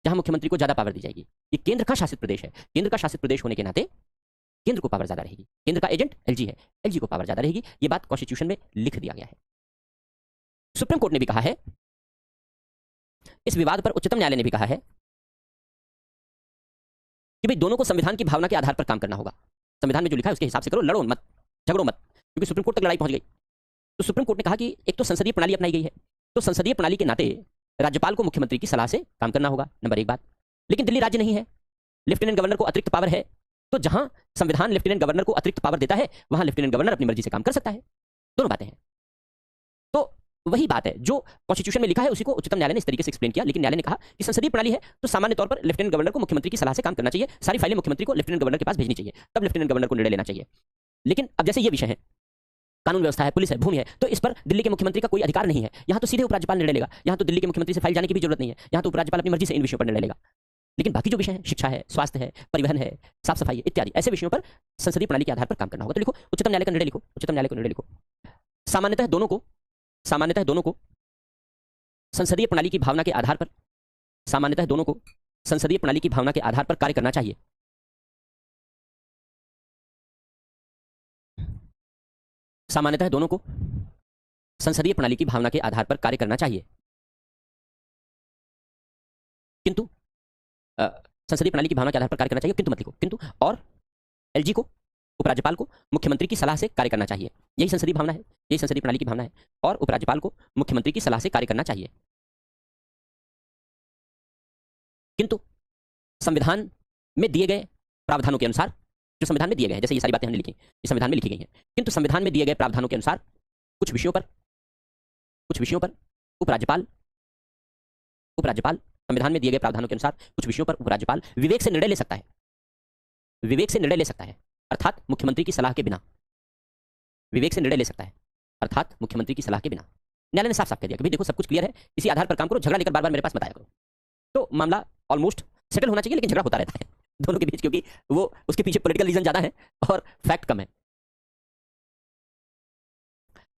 जहां मुख्यमंत्री को ज्यादा पावर दी जाएगी। ये केंद्र का शासित प्रदेश है, केंद्र का शासित प्रदेश होने के नाते केंद्र को पावर ज्यादा रहेगी, केंद्र का एजेंट एलजी है, एलजी को पावर ज्यादा रहेगी। ये बात कॉन्स्टिट्यूशन में लिख दिया गया है। सुप्रीम कोर्ट ने भी कहा है, इस विवाद पर उच्चतम न्यायालय ने भी कहा है कि भाई दोनों को संविधान की भावना के आधार पर काम करना होगा। संविधान में जो लिखा है उसके हिसाब से करो, लड़ो मत, झगड़ो मत, क्योंकि सुप्रीम कोर्ट तक लड़ाई पहुंच गई। तो सुप्रीम कोर्ट ने कहा कि एक तो संसदीय प्रणाली अपनाई गई है, तो संसदीय प्रणाली के नाते राज्यपाल को मुख्यमंत्री की सलाह से काम करना होगा, नंबर एक बात। लेकिन दिल्ली राज्य नहीं है, लेफ्टिनेंट गवर्नर को अतिरिक्त पावर है, तो जहां संविधान लेफ्टिनेंट गवर्नर को अतिरिक्त पावर देता है वहां लेफ्टिनेंट गवर्नर अपनी मर्जी से काम कर सकता है। दोनों बातें हैं। तो वही बात है जो कॉन्स्टिट्यूशन में लिखा है, उसी को उच्चतम न्यायालय ने इस तरीके से एक्सप्लेन किया। लेकिन न्यायालय ने कहा कि संसदीय प्रणाली है तो सामान्य तौर पर लेफ्टिनेंट गवर्नर को मुख्यमंत्री की सलाह से काम करना चाहिए, सारी फाइलें मुख्यमंत्री को लेफ्टिनेंट गवर्नर के पास भेजनी चाहिए, तब लेफ्टिनेंट गवर्नर को निर्णय लेना चाहिए। लेकिन अब जैसे ये विषय है, कानून व्यवस्था है, पुलिस है, भूमि है, तो इस पर दिल्ली के मुख्यमंत्री का कोई अधिकार नहीं है। यहां तो सीधे उपराज्यपाल निर्णय लेगा, यहां तो दिल्ली के मुख्यमंत्री से फाइल जाने की भी जरूरत नहीं है, यहां तो उपराज्यपाल अपनी मर्जी से इन विषयों पर निर्णय लेगा। लेकिन बाकी जो विषय हैं, शिक्षा है, स्वास्थ्य है, परिवहन है, साफ सफाई इत्यादि, ऐसे विषयों पर संसदीय प्रणाली के आधार पर काम करना होगा। तो लिखो उच्चतम न्यायालय का निर्णय, लिखो उच्चतम न्यायालय को निर्णय लिखो। सामान्यतः दोनों को संसदीय प्रणाली की भावना के आधार पर, सामान्यतः दोनों को संसदीय प्रणाली की भावना के आधार पर कार्य करना चाहिए। सामान्यतः दोनों को संसदीय प्रणाली की भावना के आधार पर कार्य करना चाहिए, किंतु संसदीय प्रणाली की भावना के आधार पर कार्य करना चाहिए, किंतु मत लिखो, किंतु, और एलजी को, उपराज्यपाल को मुख्यमंत्री की सलाह से कार्य करना चाहिए। यही संसदीय भावना है, यही संसदीय प्रणाली की भावना है, और उपराज्यपाल को मुख्यमंत्री की सलाह से कार्य करना चाहिए। किंतु संविधान में दिए गए प्रावधानों के अनुसार, जो संविधान में दिए गए हैं, जैसे ये सारी बातें हमने लिखी, ये संविधान में लिखी गई हैं, किंतु संविधान में दिए गए प्रावधानों के अनुसार कुछ विषयों पर उपराज्यपाल संविधान में दिए गए प्रावधानों के अनुसार कुछ विषयों पर उपराज्यपाल विवेक से निर्णय ले सकता है, विवेक से निर्णय ले सकता है, अर्थात मुख्यमंत्री की सलाह के बिना, विवेक से निर्णय ले सकता है, अर्थात मुख्यमंत्री की सलाह के बिना। न्यायालय ने साफ साफ कह दिया कि भाई देखो सब कुछ क्लियर है, इसी आधार पर काम करो, झगड़ा लेकर बार बार मेरे पास मत आया करो। तो मामला ऑलमोस्ट सेटल होना चाहिए, लेकिन झगड़ा होता रहता है दोनों के बीच, क्योंकि वो उसके पीछे पॉलिटिकल रीजन ज्यादा है और फैक्ट कम है।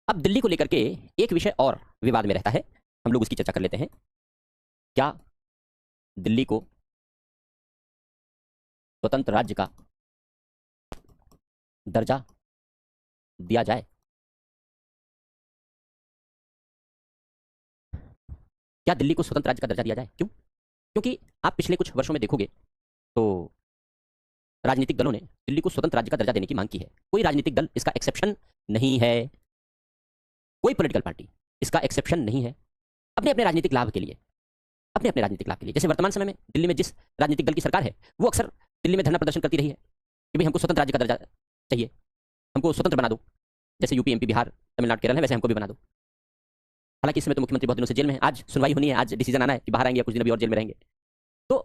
अब दिल्ली को लेकर के एक विषय और विवाद में रहता है, हम लोग उसकी चर्चा कर लेते हैं। क्या दिल्ली को स्वतंत्र राज्य का दर्जा दिया जाए? क्या दिल्ली को स्वतंत्र राज्य का दर्जा दिया जाए? क्यों? क्योंकि आप पिछले कुछ वर्षों में देखोगे तो राजनीतिक दलों ने दिल्ली को स्वतंत्र राज्य का दर्जा देने की मांग की है। कोई राजनीतिक दल इसका एक्सेप्शन नहीं है, कोई पॉलिटिकल पार्टी इसका एक्सेप्शन नहीं है। अपने अपने राजनीतिक लाभ के लिए, अपने अपने राजनीतिक लाभ के लिए। जैसे वर्तमान समय में दिल्ली में जिस राजनीतिक दल की सरकार है वो अक्सर दिल्ली में धरना प्रदर्शन करती रही है कि भाई हमको स्वतंत्र राज्य का दर्जा चाहिए, हमको स्वतंत्र बना दो। जैसे यूपी, एमपी, बिहार, तमिलनाडु, केरल है, वैसे हमको भी बना दो। हालांकि इस समय तो मुख्यमंत्री बहुत दिनों से जेल में है, आज सुनवाई होनी है, आज डिसीजन आना है कि बाहर आएंगे या कुछ दिन अभी और जेल में रहेंगे। तो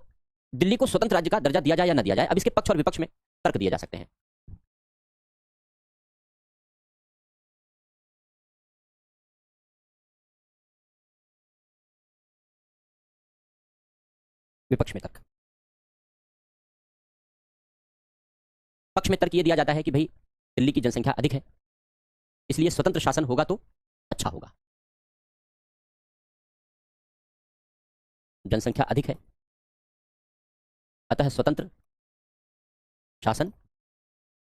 दिल्ली को स्वतंत्र राज्य का दर्जा दिया जाए या ना दिया जाए, अब इसके पक्ष और विपक्ष में तर्क दिए जा सकते हैं। विपक्ष में तर्क, पक्ष में तर्क ये दिया जाता है कि भाई दिल्ली की जनसंख्या अधिक है, इसलिए स्वतंत्र शासन होगा तो अच्छा होगा। जनसंख्या अधिक है, अतः स्वतंत्र शासन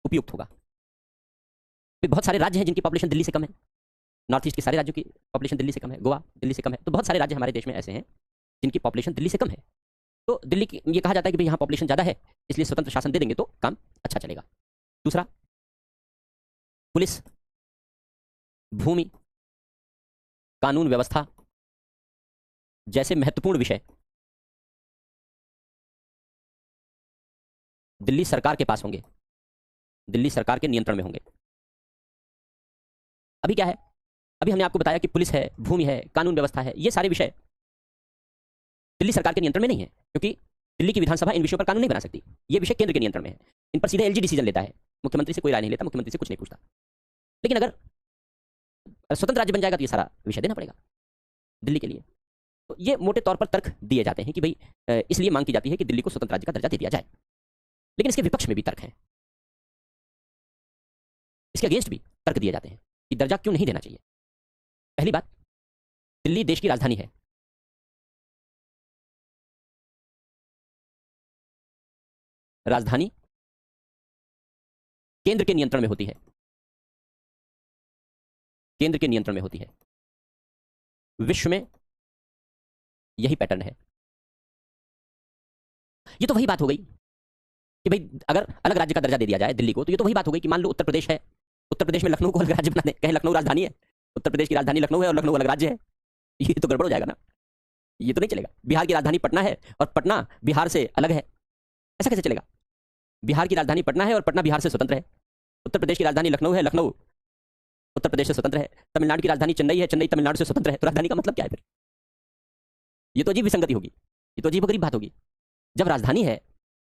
उपयुक्त होगा। बहुत सारे राज्य हैं जिनकी पॉपुलेशन दिल्ली से कम है, नॉर्थ ईस्ट के सारे राज्यों की पॉपुलेशन दिल्ली से कम है, गोवा दिल्ली से कम है। तो बहुत सारे राज्य हमारे देश में ऐसे हैं जिनकी पॉपुलेशन दिल्ली से कम है। तो दिल्ली की ये कहा जाता है कि भाई यहाँ पॉपुलेशन ज़्यादा है, इसलिए स्वतंत्र शासन दे देंगे तो काम अच्छा चलेगा। दूसरा, पुलिस, भूमि, कानून व्यवस्था जैसे महत्वपूर्ण विषय दिल्ली सरकार के पास होंगे, दिल्ली सरकार के नियंत्रण में होंगे। अभी क्या है, अभी हमने आपको बताया कि पुलिस है, भूमि है, कानून व्यवस्था है, ये सारे विषय दिल्ली सरकार के नियंत्रण में नहीं है, क्योंकि दिल्ली की विधानसभा इन विषयों पर कानून नहीं बना सकती। ये विषय केंद्र के नियंत्रण में है, इन पर सीधे एलजी डिसीजन लेता है, मुख्यमंत्री से कोई राय नहीं लेता, मुख्यमंत्री से कुछ नहीं पूछता। लेकिन अगर स्वतंत्र राज्य बन जाएगा तो ये सारा विषय देना पड़ेगा दिल्ली के लिए। तो ये मोटे तौर पर तर्क दिए जाते हैं कि भाई इसलिए मांग की जाती है कि दिल्ली को स्वतंत्र राज्य का दर्जा दे दिया जाए। लेकिन इसके विपक्ष में भी तर्क हैं, इसके अगेंस्ट भी तर्क दिए जाते हैं कि दर्जा क्यों नहीं देना चाहिए। पहली बात, दिल्ली देश की राजधानी है। राजधानी केंद्र के नियंत्रण में होती है, केंद्र के नियंत्रण में होती है। विश्व में यही पैटर्न है। ये तो वही बात हो गई कि भाई अगर अलग राज्य का दर्जा दे दिया जाए दिल्ली को, तो ये तो वही बात हो गई कि मान लो उत्तर प्रदेश है, उत्तर प्रदेश में लखनऊ को अलग राज्य बना दें, कहें लखनऊ राजधानी है, उत्तर प्रदेश की राजधानी लखनऊ है और लखनऊ अलग राज्य है, ये तो गड़बड़ हो जाएगा ना, ये तो नहीं चलेगा। बिहार की राजधानी पटना है और पटना बिहार से अलग है, ऐसा कैसे चलेगा? बिहार की राजधानी पटना है और पटना बिहार से स्वतंत्र है। उत्तर प्रदेश की राजधानी लखनऊ है, लखनऊ उत्तर प्रदेश से स्वतंत्र है। तमिलनाडु की राजधानी चेन्नई है, चेन्नई तमिलनाडु से स्वतंत्र है। तो राजधानी का मतलब क्या है फिर? ये तो अजीब विसंगति होगी, ये तो अजीब गरीब बात होगी। जब राजधानी है,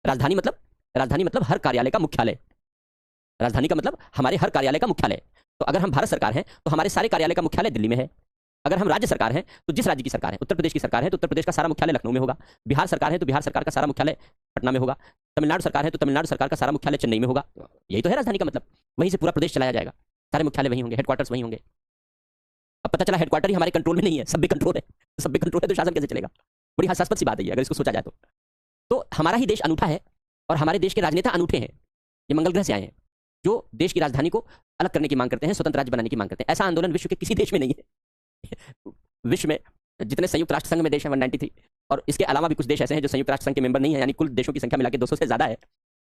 राजधानी मतलब हर कार्यालय का मुख्यालय, राजधानी का मतलब हमारे हर कार्यालय का मुख्यालय। तो अगर हम भारत सरकार हैं तो हमारे सारे कार्यालय का मुख्यालय दिल्ली में है। अगर हम राज्य सरकार हैं तो जिस राज्य की सरकार है, उत्तर प्रदेश की सरकार है तो उत्तर प्रदेश का सारा मुख्यालय लखनऊ में होगा। बिहार सरकार है तो बिहार सरकार का सारा मुख्यालय पटना में होगा। तमिलनाडु सरकार है तो तमिलनाडु सरकार का सारा मुख्यालय चेन्नई में होगा। यही तो है राजधानी का मतलब, वहीं से पूरा प्रदेश चलाया जाएगा, सारे मुख्यालय वहीं होंगे, हेडक्वार्टर्स वहीं होंगे। अब पता चला हेडक्वार्टर ही हमारे कंट्रोल में नहीं है, सब भी कंट्रोल है, सब भी कंट्रोल है, तो शासन कैसे चलेगा? बड़ी हास्यास्पद सी बात है अगर इसको सोचा जाए तो हमारा ही देश अनूठा है और हमारे देश के राजनेता अनूठे हैं। ये मंगल ग्रह से आए हैं जो देश की राजधानी को अलग करने की मांग करते हैं, स्वतंत्र राज्य बनाने की मांग करते हैं। ऐसा आंदोलन विश्व के किसी देश में नहीं है। विश्व में जितने संयुक्त राष्ट्र संघ में देश हैं 193, और इसके अलावा भी कुछ देश ऐसे हैं जो संयुक्त राष्ट्र संघ के मेंबर नहीं है, यानी कुल देशों की संख्या मिला के 200 से ज्यादा है।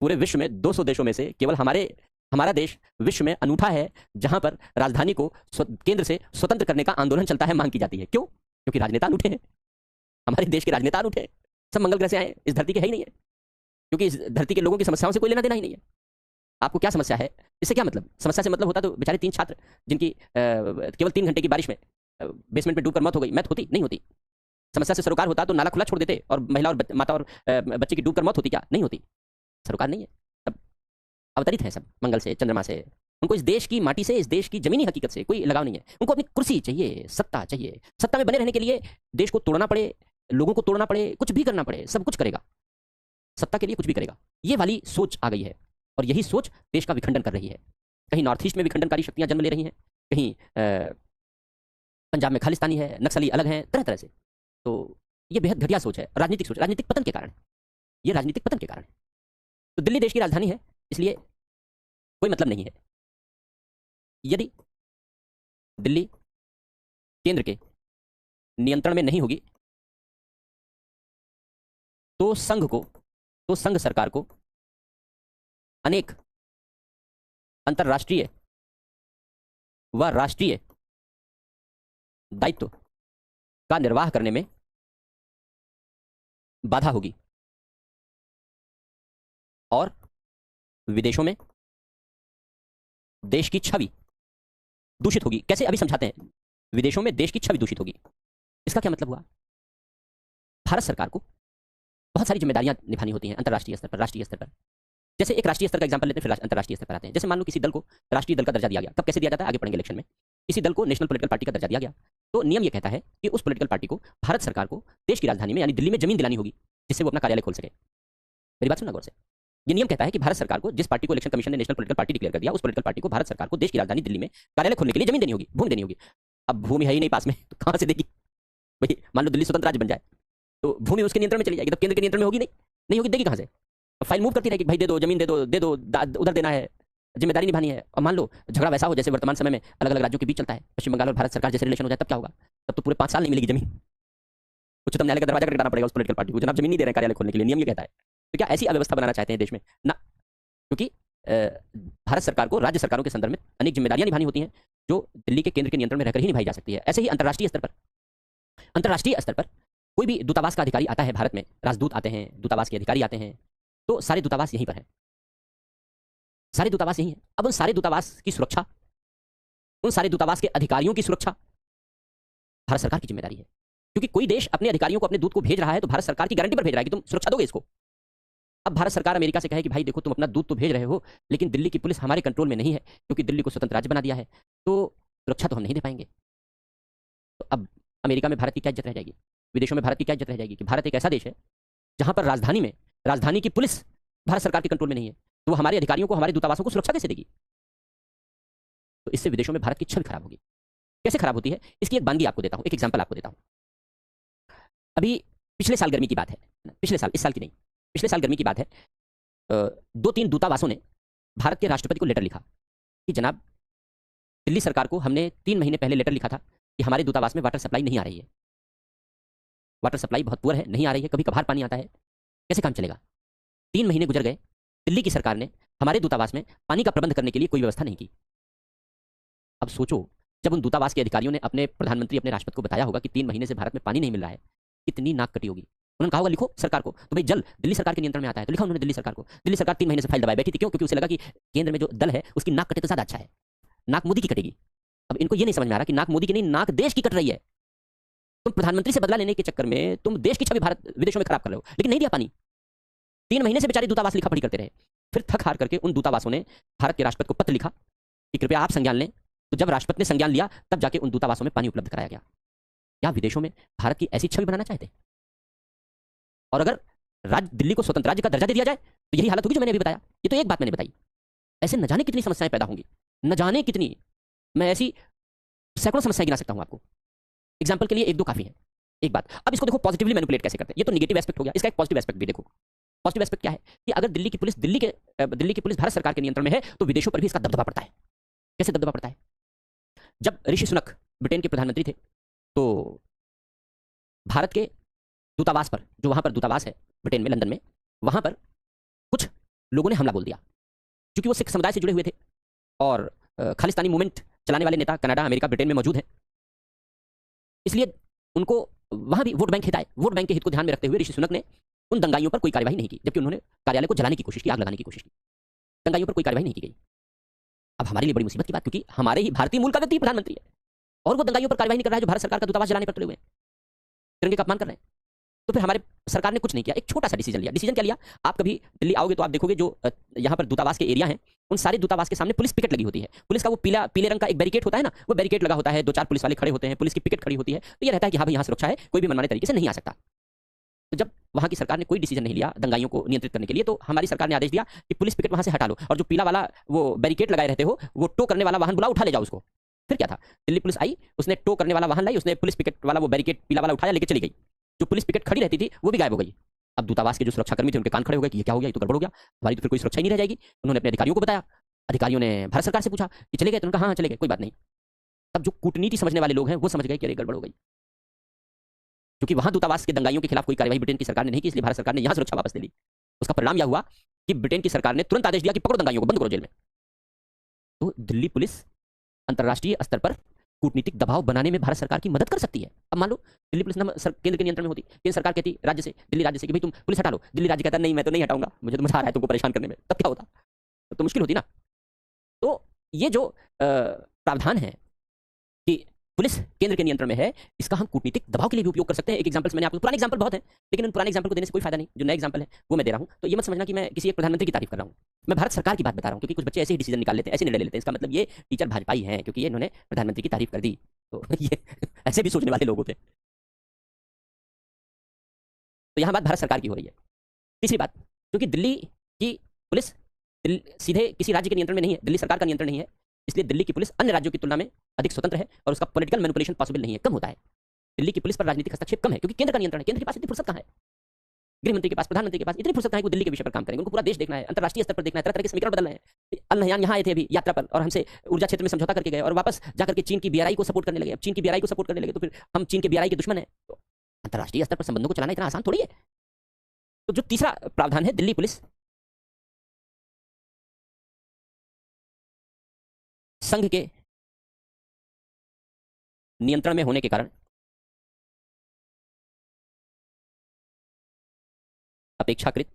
पूरे विश्व में 200 देशों में से केवल हमारा देश विश्व में अनूठा है जहां पर राजधानी को केंद्र से स्वतंत्र करने का आंदोलन चलता है, मांग की जाती है। क्यों? क्योंकि राजनेता अनूठे हैं, हमारे देश के राजनेता अनूठे हैं, सब मंगल ग्रह से आए, इस धरती के है ही नहीं है, क्योंकि इस धरती के लोगों की समस्याओं से कोई लेना देना ही नहीं है। आपको क्या समस्या है, इससे क्या मतलब? समस्या से मतलब होता तो बेचारे 3 छात्र जिनकी केवल 3 घंटे की बारिश में बेसमेंट में डूबकर मौत हो गई, मौत होती नहीं होती। समस्या से सरोकार होता तो नाला खुला छोड़ देते और महिला और माता और बच्चे की डूबकर मौत होती, क्या नहीं होती? सरोकार नहीं है, सब अवतरित है, सब मंगल से, चंद्रमा से। उनको इस देश की माटी से, इस देश की जमीनी हकीकत से कोई लगाव नहीं है। उनको अपनी कुर्सी चाहिए, सत्ता चाहिए। सत्ता में बने रहने के लिए देश को तोड़ना पड़े, लोगों को तोड़ना पड़े, कुछ भी करना पड़े, सब कुछ करेगा, सत्ता के लिए कुछ भी करेगा। ये वाली सोच आ गई है और यही सोच देश का विखंडन कर रही है। कहीं नॉर्थ ईस्ट में विखंडनकारी शक्तियां जन्म ले रही हैं, कहीं पंजाब में खालिस्तानी है, नक्सली अलग हैं, तरह तरह से। तो ये बेहद घटिया सोच है, राजनीतिक सोच, राजनीतिक पतन के कारण। ये राजनीतिक पतन के कारण है। तो दिल्ली देश की राजधानी है, इसलिए कोई मतलब नहीं है। यदि दिल्ली केंद्र के नियंत्रण में नहीं होगी तो संघ सरकार को अनेक अंतर्राष्ट्रीय व राष्ट्रीय दायित्व का निर्वाह करने में बाधा होगी और विदेशों में देश की छवि दूषित होगी। कैसे, अभी समझाते हैं। विदेशों में देश की छवि दूषित होगी, इसका क्या मतलब हुआ? भारत सरकार को बहुत सारी जिम्मेदारियां निभानी होती हैं अंतर्राष्ट्रीय स्तर पर, राष्ट्रीय स्तर पर। जैसे एक राष्ट्रीय स्तर का एग्जांपल लेते हैं, फिर अंतर्राष्ट्रीय स्तर पर आते हैं। जैसे मान लो किसी दल को राष्ट्रीय दल का दर्जा दिया गया, कब कैसे दिया जाता है आगे पढ़ेंगे इलेक्शन में। किसी दल को नेशनल पॉलिटिकल पार्टी का दर्जा दिया गया, तो नियम यह कहता है कि उस पॉलिटिकल पार्टी को भारत सरकार को देश की राजधानी में यानी दिल्ली में जमीन दिलानी होगी, जिससे वो अपना कार्यालय खोल सके। मेरी बात सुनना गौर से। ये नियम कहता है कि भारत सरकार को, जिस पार्टी को इलेक्शन कमीशन ने नेशनल पॉलिटिकल पार्टी डिक्लेयर कर दिया, उस पॉलिटिकल पार्टी को भारत सरकार को देश की राजधानी दिल्ली में कार्यालय खोलने के लिए जमीन देनी होगी, भूमि देनी होगी। अब भूमि है ही नहीं पास में, तो कहां से देगी भाई? मान लो दिल्ली स्वतंत्र राज्य बन जाए तो भूमि उसके नियंत्रण में चली जाएगी, तब केंद्र के नियंत्रण में होगी नहीं होगी, देगी कहां से? फाइल मूव करती रहेगी, भाई दे दो जमीन, दे दो, उधर देना है, जिम्मेदारी निभानी है। और मान लो झगड़ा वैसा हो जैसे वर्तमान समय में अलग अलग राज्यों के बीच चलता है, पश्चिम बंगाल और भारत सरकार जैसे रिलेशन हो जाए, तब क्या होगा? तब तो पूरे 5 साल नहीं मिलेगी जमीन। उच्चतम न्यायालय का दरवाजा खटखटाना पड़ेगा उस पॉलिटिकल पार्टी को, जनाब जमीन नहीं दे रहे हैं कार्यालय खोलने के लिए, नियम ये कहता है। तो क्या ऐसी अव्यवस्था बनाना चाहते हैं देश में? ना, क्योंकि भारत सरकार को राज्य सरकारों के संदर्भ में अनेक जिम्मेदारियां निभानी होती हैं जो दिल्ली के केंद्र के नियंत्रण में रहकर ही निभाई जा सकती है। ऐसे ही अंतर्राष्ट्रीय स्तर पर कोई भी दूतावास का अधिकारी आता है भारत में, राजदूत आते हैं, दूतावास के अधिकारी आते हैं, तो सारे दूतावास यहीं पर हैं, सारे दूतावास यहीं हैं। अब उन सारे दूतावास की सुरक्षा, उन सारे दूतावास के अधिकारियों की सुरक्षा भारत सरकार की जिम्मेदारी है। क्योंकि कोई देश अपने अधिकारियों को, अपने दूत को भेज रहा है तो भारत सरकार की गारंटी पर भेज रहा है कि तुम सुरक्षा दोगे इसको। अब भारत सरकार अमेरिका से कहे कि भाई देखो तुम अपना दूत तो भेज रहे हो, लेकिन दिल्ली की पुलिस हमारे कंट्रोल में नहीं है क्योंकि दिल्ली को स्वतंत्र राज्य बना दिया है, तो सुरक्षा तो हम नहीं दे पाएंगे। तो अब अमेरिका में भारत की क्या इज्जत रह जाएगी? विदेशों में भारत की क्या इज्जत रह जाएगी कि भारत एक ऐसा देश है जहां पर राजधानी की पुलिस भारत सरकार के कंट्रोल में नहीं है, तो वो हमारे अधिकारियों को, हमारे दूतावासों को सुरक्षा कैसे देगी? तो इससे विदेशों में भारत की छवि खराब होगी। कैसे खराब होती है इसकी एक बानगी आपको देता हूं, एक एग्जांपल आपको देता हूं। अभी पिछले साल गर्मी की बात है, पिछले साल, इस साल की नहीं, पिछले साल गर्मी की बात है। 2-3 दूतावासों ने भारत के राष्ट्रपति को लेटर लिखा कि जनाब दिल्ली सरकार को हमने 3 महीने पहले लेटर लिखा था कि हमारे दूतावास में वाटर सप्लाई नहीं आ रही है, वाटर सप्लाई बहुत पुअर है, नहीं आ रही है, कभी कभार पानी आता है, कैसे काम चलेगा? 3 महीने गुजर गए, दिल्ली की सरकार ने हमारे दूतावास में पानी का प्रबंध करने के लिए कोई व्यवस्था नहीं की। अब सोचो, जब उन दूतावास के अधिकारियों ने अपने प्रधानमंत्री, अपने राष्ट्रपति को बताया होगा कि 3 महीने से भारत में पानी नहीं मिल रहा है, कितनी नाक कटी होगी। उन्होंने कहा होगा लिखो सरकार को, तो भाई जल दिल्ली सरकार के नियंत्रण में आता है, तो लिखा उन्होंने दिल्ली सरकार को। दिल्ली सरकार 3 महीने से फाइल दबाए बैठी थी, क्यों? क्योंकि उसे लगा कि केंद्र में जो दल है उसकी नाक कटे तो ज्यादा अच्छा है, नाक मोदी की कटेगी। अब इनको ये नहीं समझ में आ रहा कि नाक मोदी की नहीं, नाक देश की कट रही है। तुम प्रधानमंत्री से बदला लेने के चक्कर में तुम देश की छवि भारत विदेशों में खराब कर रहे हो, लेकिन नहीं दिया पानी। 3 महीने से बेचारे दूतावास लिखा पढ़ी करते रहे। फिर थक हार करके उन दूतावासों ने भारत के राष्ट्रपति को पत्र लिखा कि कृपया आप संज्ञान लें। तो जब राष्ट्रपति ने संज्ञान लिया तब जाके उन दूतावासों में पानी उपलब्ध कराया गया। क्या विदेशों में भारत की ऐसी छवि बनाना चाहते? और अगर दिल्ली को स्वतंत्र राज्य का दर्जा दे दिया जाए तो यही हालत होगी जो मैंने अभी बताया। ये तो एक बात मैंने बताई, ऐसे न जाने कितनी समस्याएं पैदा होंगी, न जाने कितनी। मैं ऐसी सैकड़ों समस्याएं गिना सकता हूं आपको। एग्जाम्पल के लिए 1-2 काफी है। एक बात, अब इसको देखो पॉजिटिवली मैनिपुलेट कैसे करते हैं। ये तो नेगेटिव एस्पेक्ट हो गया, इसका एक पॉजिटिव एस्पेक्ट भी देखो। पॉजिटिव एस्पेक्ट क्या है कि अगर दिल्ली की पुलिस भारत सरकार के नियंत्रण में है तो विदेशों पर भी इसका दबदबा पड़ता है। कैसे दबदबा पड़ता है? जब ऋषि सुनक ब्रिटेन के प्रधानमंत्री थे तो भारत के दूतावास पर, जो वहां पर दूतावास है ब्रिटेन में, लंदन में, वहां पर कुछ लोगों ने हमला बोल दिया क्योंकि वो सिख समुदाय से जुड़े हुए थे और खालिस्तानी मूवमेंट चलाने वाले नेता कनाडा, अमेरिका, ब्रिटेन में मौजूद हैं। इसलिए उनको वहां भी वोट बैंक हित आए। वोट बैंक के हित को ध्यान में रखते हुए ऋषि सुनक ने उन दंगाइयों पर कोई कार्यवाही नहीं की, जबकि उन्होंने कार्यालय को जलाने की कोशिश की, आग लगाने की कोशिश की। दंगाइयों पर कोई कार्यवाही नहीं की गई। अब हमारे लिए बड़ी मुसीबत की बात, क्योंकि हमारे ही भारतीय मूल का व्यक्ति प्रधानमंत्री है और वो दंगाइयों पर कार्रवाई नहीं कर रहा है जो भारत सरकार का दूतावास जलाने पर तुले हुए हैं, तिरंगे का अपमान कर रहे हैं। तो फिर हमारे सरकार ने कुछ नहीं किया, एक छोटा सा डिसीजन लिया। डिसीजन क्या लिया? आप कभी दिल्ली आओगे तो आप देखोगे जो यहाँ पर दूतावास के एरिया हैं, उन सारे दूतावास के सामने पुलिस पिकेट लगी होती है। पुलिस का वो पीले रंग का एक बैरिकेड होता है ना, वो बैरिकेड लगा होता है, 2-4 पुलिस वाले खड़े होते हैं, पुलिस की पिकेट खड़ी होती है। तो ये रहता है कि हाँ भाई यहाँ सुरक्षा है, कोई भी मनमाने तरीके से नहीं आ सकता। तो जब वहां की सरकार ने कोई डिसीजन नहीं लिया दंगाइयों को नियंत्रित करने के लिए, तो हमारी सरकार ने आदेश दिया कि पुलिस पिकेट वहां से हटा लो और जो पीला वाला वो बैरिकेड लगाए रहते हो, वो टो करने वाला वाहन बुलाओ, उठा ले जाओ उसको। फिर क्या था, दिल्ली पुलिस आई, उसने टो करने वाला वाहन लाई, उसने पुलिस पिकेट वाला वो बैरिकेड पीला वाला उठाया, लेके चली गई। जो पुलिस पिकेट खड़ी रहती थी वो भी गायब हो गई। अब दूतावास के जो सुरक्षाकर्मी थे उनके कान खड़े हो गए कि ये क्या हो गया, ये तो गड़बड़ हो गया, हमारी तो फिर कोई सुरक्षा ही नहीं रह जाएगी। उन्होंने अपने अधिकारियों को बताया, अधिकारियों ने भारत सरकार से पूछा कि चले गए, तो उन्होंने कहा हाँ चले गए, कोई बात नहीं। तब जो कूटनीति समझने वाले लोग हैं वो समझ गए कि अरे गड़बड़ हो गई, क्योंकि वहां दूतावास के दंगाइयों के खिलाफ कोई कार्रवाई ब्रिटेन की सरकार ने नहीं की, इसलिए भारत सरकार ने यहां सुरक्षा वापस ले ली। उसका परिणाम यह हुआ कि ब्रिटेन की सरकार ने तुरंत आदेश दिया कि पकड़ो दंगाइयों को, बंद करो जेल में। तो दिल्ली पुलिस अंतर्राष्ट्रीय स्तर पर कूटनीतिक दबाव बनाने में भारत सरकार की मदद कर सकती है। अब मान लो दिल्ली पुलिस केंद्र के नियंत्रण में होती, केंद्र सरकार कहती राज्य से, दिल्ली राज्य से कि भाई तुम पुलिस हटा लो, दिल्ली राज्य कहता नहीं मैं तो नहीं हटाऊंगा, मुझे तो मजा आ रहा है तुमको परेशान करने में, तब क्या होता, तो मुश्किल होती ना। तो ये जो प्रावधान है कि पुलिस केंद्र के नियंत्रण में है, इसका हम कूटनीतिक दबाव के लिए भी उपयोग कर सकते हैं। एक एग्जांपल्स मैंने आपको, पुराने एग्जांपल बहुत है, लेकिन उन पुराने एग्जांपल को देने से कोई फायदा नहीं, जो नए एग्जांपल है वो मैं दे रहा हूं। तो ये मत समझना कि मैं किसी एक प्रधानमंत्री की तारीफ कर रहा हूं, मैं भारत सरकार की बात बता रहा हूं, क्योंकि कुछ बच्चे ऐसे ही डिसीजन निकाल लेते हैं, ऐसे निर्णय ले लेते हैं, इसका मतलब ये टीचर भाजपाई हैं क्योंकि ये इन्होंने प्रधानमंत्री की तारीफ कर दी, तो ये ऐसे भी सोचने वाले लोग होते हैं। तो यहां बात भारत सरकार की हो रही है। तीसरी बात, क्योंकि दिल्ली की पुलिस सीधे किसी राज्य के नियंत्रण में नहीं है, दिल्ली सरकार का नियंत्रण नहीं है, इसलिए दिल्ली की पुलिस अन्य राज्यों की तुलना में अधिक स्वतंत्र है और उसका पॉलिटिकल मैनिपुलेशन पॉसिबल नहीं है, कम होता है। दिल्ली की पुलिस पर राजनीतिक हस्तक्षेप कम है, क्योंकि केंद्र का नियंत्रण है, केंद्र के पास इतनी फुर्सत कहां है, गृहमंत्री के पास, प्रधानमंत्री के पास इतनी फुर्सत कहां है कि दिल्ली के विषय पर काम करेंगे, उनको पूरा देश देखना है, अंतर्राष्ट्रीय स्तर पर देखना है, तरह तरह के समीकरण बदलना है। अल नहयान यहाँ आए थे अभी यात्रा पर और हमसे ऊर्जा क्षेत्र में समझौता करके गए और वापस जाकर के चीन की बीआरआई को सपोर्ट करने लगे। अब चीन की बीआरआई को सपोर्ट करने लगे तो फिर हम चीन के बीआरआई के दुश्मन है। तो अंतर्राष्ट्रीय स्तर पर संबंधों को चलाना इतना आसान थोड़ी है। तो जो तीसरा प्रावधान है, दिल्ली पुलिस संघ के नियंत्रण में होने के कारण अपेक्षाकृत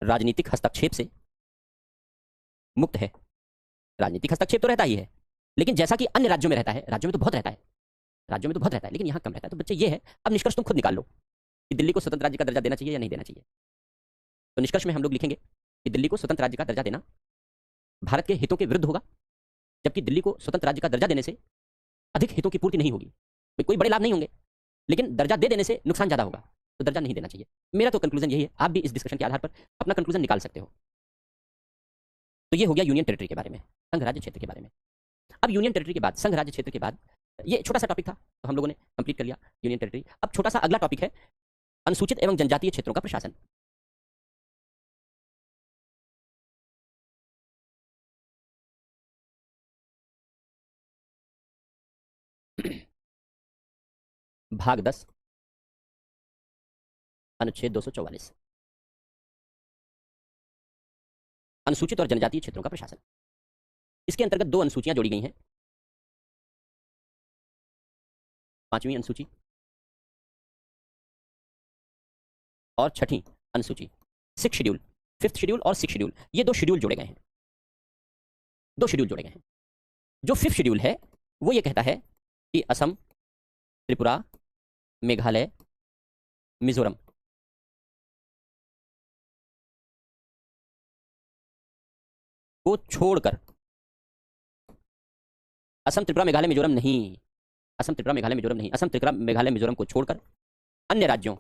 राजनीतिक हस्तक्षेप से मुक्त है। राजनीतिक हस्तक्षेप तो रहता ही है, लेकिन जैसा कि अन्य राज्यों में रहता है, राज्यों में तो बहुत रहता है, राज्यों में तो बहुत रहता है, लेकिन यहां कम रहता है। तो बच्चे ये है, अब निष्कर्ष तुम खुद निकाल लो कि दिल्ली को स्वतंत्र राज्य का दर्जा देना चाहिए या नहीं देना चाहिए। तो निष्कर्ष में हम लोग लिखेंगे कि दिल्ली को स्वतंत्र राज्य का दर्जा देना भारत के हितों के विरुद्ध होगा, जबकि दिल्ली को स्वतंत्र राज्य का दर्जा देने से अधिक हितों की पूर्ति नहीं होगी, कोई बड़े लाभ नहीं होंगे, लेकिन दर्जा दे देने से नुकसान ज्यादा होगा, तो दर्जा नहीं देना चाहिए। मेरा तो कंक्लूजन यही है, आप भी इस डिस्कशन के आधार पर अपना कंक्लूजन निकाल सकते हो। तो ये हो गया यूनियन टेरिटरी के बारे में, संघ राज्य क्षेत्र के बारे में। अब यूनियन टेरिटरी के बाद, संघ राज्य क्षेत्र के बाद, ये छोटा सा टॉपिक था तो हम लोगों ने कंप्लीट कर लिया यूनियन टेरिटरी। अब छोटा सा अगला टॉपिक है अनुसूचित एवं जनजातीय क्षेत्रों का प्रशासन। भाग 10 अनुच्छेद 244, अनुसूचित और जनजातीय क्षेत्रों का प्रशासन। इसके अंतर्गत दो अनुसूचियां जोड़ी गई हैं, 5वीं अनुसूची और 6ठी अनुसूची, 6th शेड्यूल, 5th शेड्यूल और 6th शेड्यूल, ये दो शेड्यूल जोड़े गए हैं, दो शेड्यूल जोड़े गए हैं। जो 5th शेड्यूल है वो ये कहता है कि असम, त्रिपुरा, मेघालय, मिजोरम को छोड़कर, असम, त्रिपुरा, मेघालय, मिजोरम नहीं, असम, त्रिपुरा, मेघालय, मिजोरम नहीं, असम, त्रिपुरा, मेघालय, मिजोरम को छोड़कर अन्य राज्यों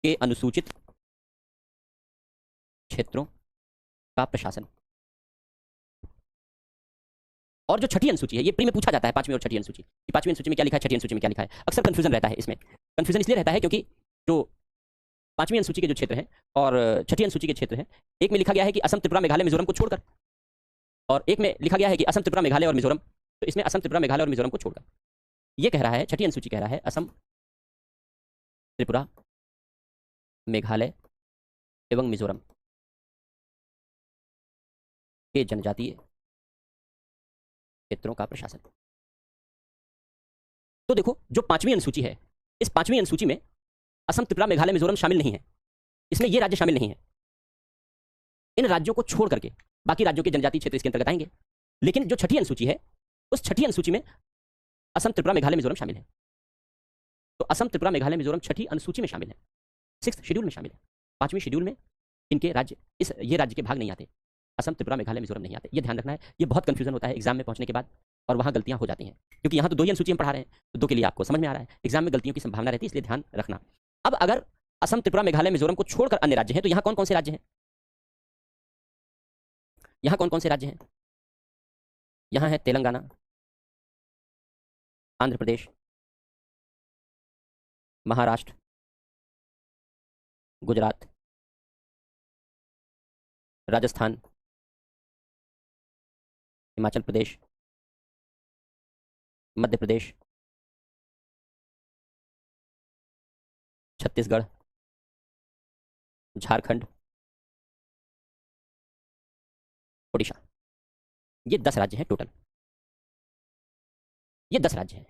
के अनुसूचित क्षेत्रों का प्रशासन। और जो 6ठी अनुसूची है, ये प्री में पूछा जाता है, 5वीं और 6ठी अनुसूची, 5वीं अनुसूची में क्या लिखा है, 6ठी अनुसूची में क्या लिखा है, अक्सर कंफ्यूजन रहता है इसमें। कंफ्यूजन इसलिए रहता है क्योंकि जो 5वीं अनुसूची के जो क्षेत्र हैं और 6ठी अनुसूची के क्षेत्र हैं, एक में लिखा गया है कि असम, त्रिपुरा, मेघालय, मिजोरम को छोड़कर, और एक में लिखा गया है कि असम, त्रिपुरा, मेघालय और मिजोरम। तो इसमें असम, त्रिपुरा, मेघालय और मिजोरम को छोड़कर, ये कह रहा है, 6ठी अनुसूची कह रहा है असम, त्रिपुरा, मेघालय एवं मिजोरम के जनजातीय क्षेत्रों का प्रशासन। तो देखो, जो 5वीं अनुसूची है, इस 5वीं अनुसूची में असम, त्रिपुरा, मेघालय, मिजोरम शामिल नहीं है, इसमें ये राज्य शामिल नहीं है। इन राज्यों को छोड़ करके बाकी राज्यों के जनजातीय क्षेत्र इसके अंतर्गत आएंगे। लेकिन जो 6ठी अनुसूची है, उस 6ठी अनुसूची में असम, त्रिपुरा, मेघालय, मिजोरम शामिल है। तो असम, त्रिपुरा, मेघालय, मिजोरम 6ठी अनुसूची में शामिल है, 6th शेड्यूल में शामिल है। 5वीं शेड्यूल में इनके राज्य, ये राज्य के भाग नहीं आते, असम, त्रिपुरा, मेघालय, मिजोरम नहीं आते। ये ध्यान रखना है, ये बहुत कंफ्यूजन होता है एग्जाम में पहुंचने के बाद, और वहां गलतियां हो जाती हैं, क्योंकि यहां तो 2 ही अनुसूची हम पढ़ा रहे हैं, तो 2 के लिए आपको समझ में आ रहा है, एग्जाम में गलतियों की संभावना रहती है, इसलिए ध्यान रखना। अब अगर असम, त्रिपुरा, मेघालय, मिजोरम को छोड़कर अन्य राज्य हैं, तो यहां कौन कौन से राज्य हैं, यहां कौन कौन से राज्य हैं, यहाँ है तेलंगाना, आंध्र प्रदेश, महाराष्ट्र, गुजरात, राजस्थान, हिमाचल प्रदेश, मध्य प्रदेश, छत्तीसगढ़, झारखंड, ओडिशा। ये 10 राज्य हैं टोटल। ये 10 राज्य हैं,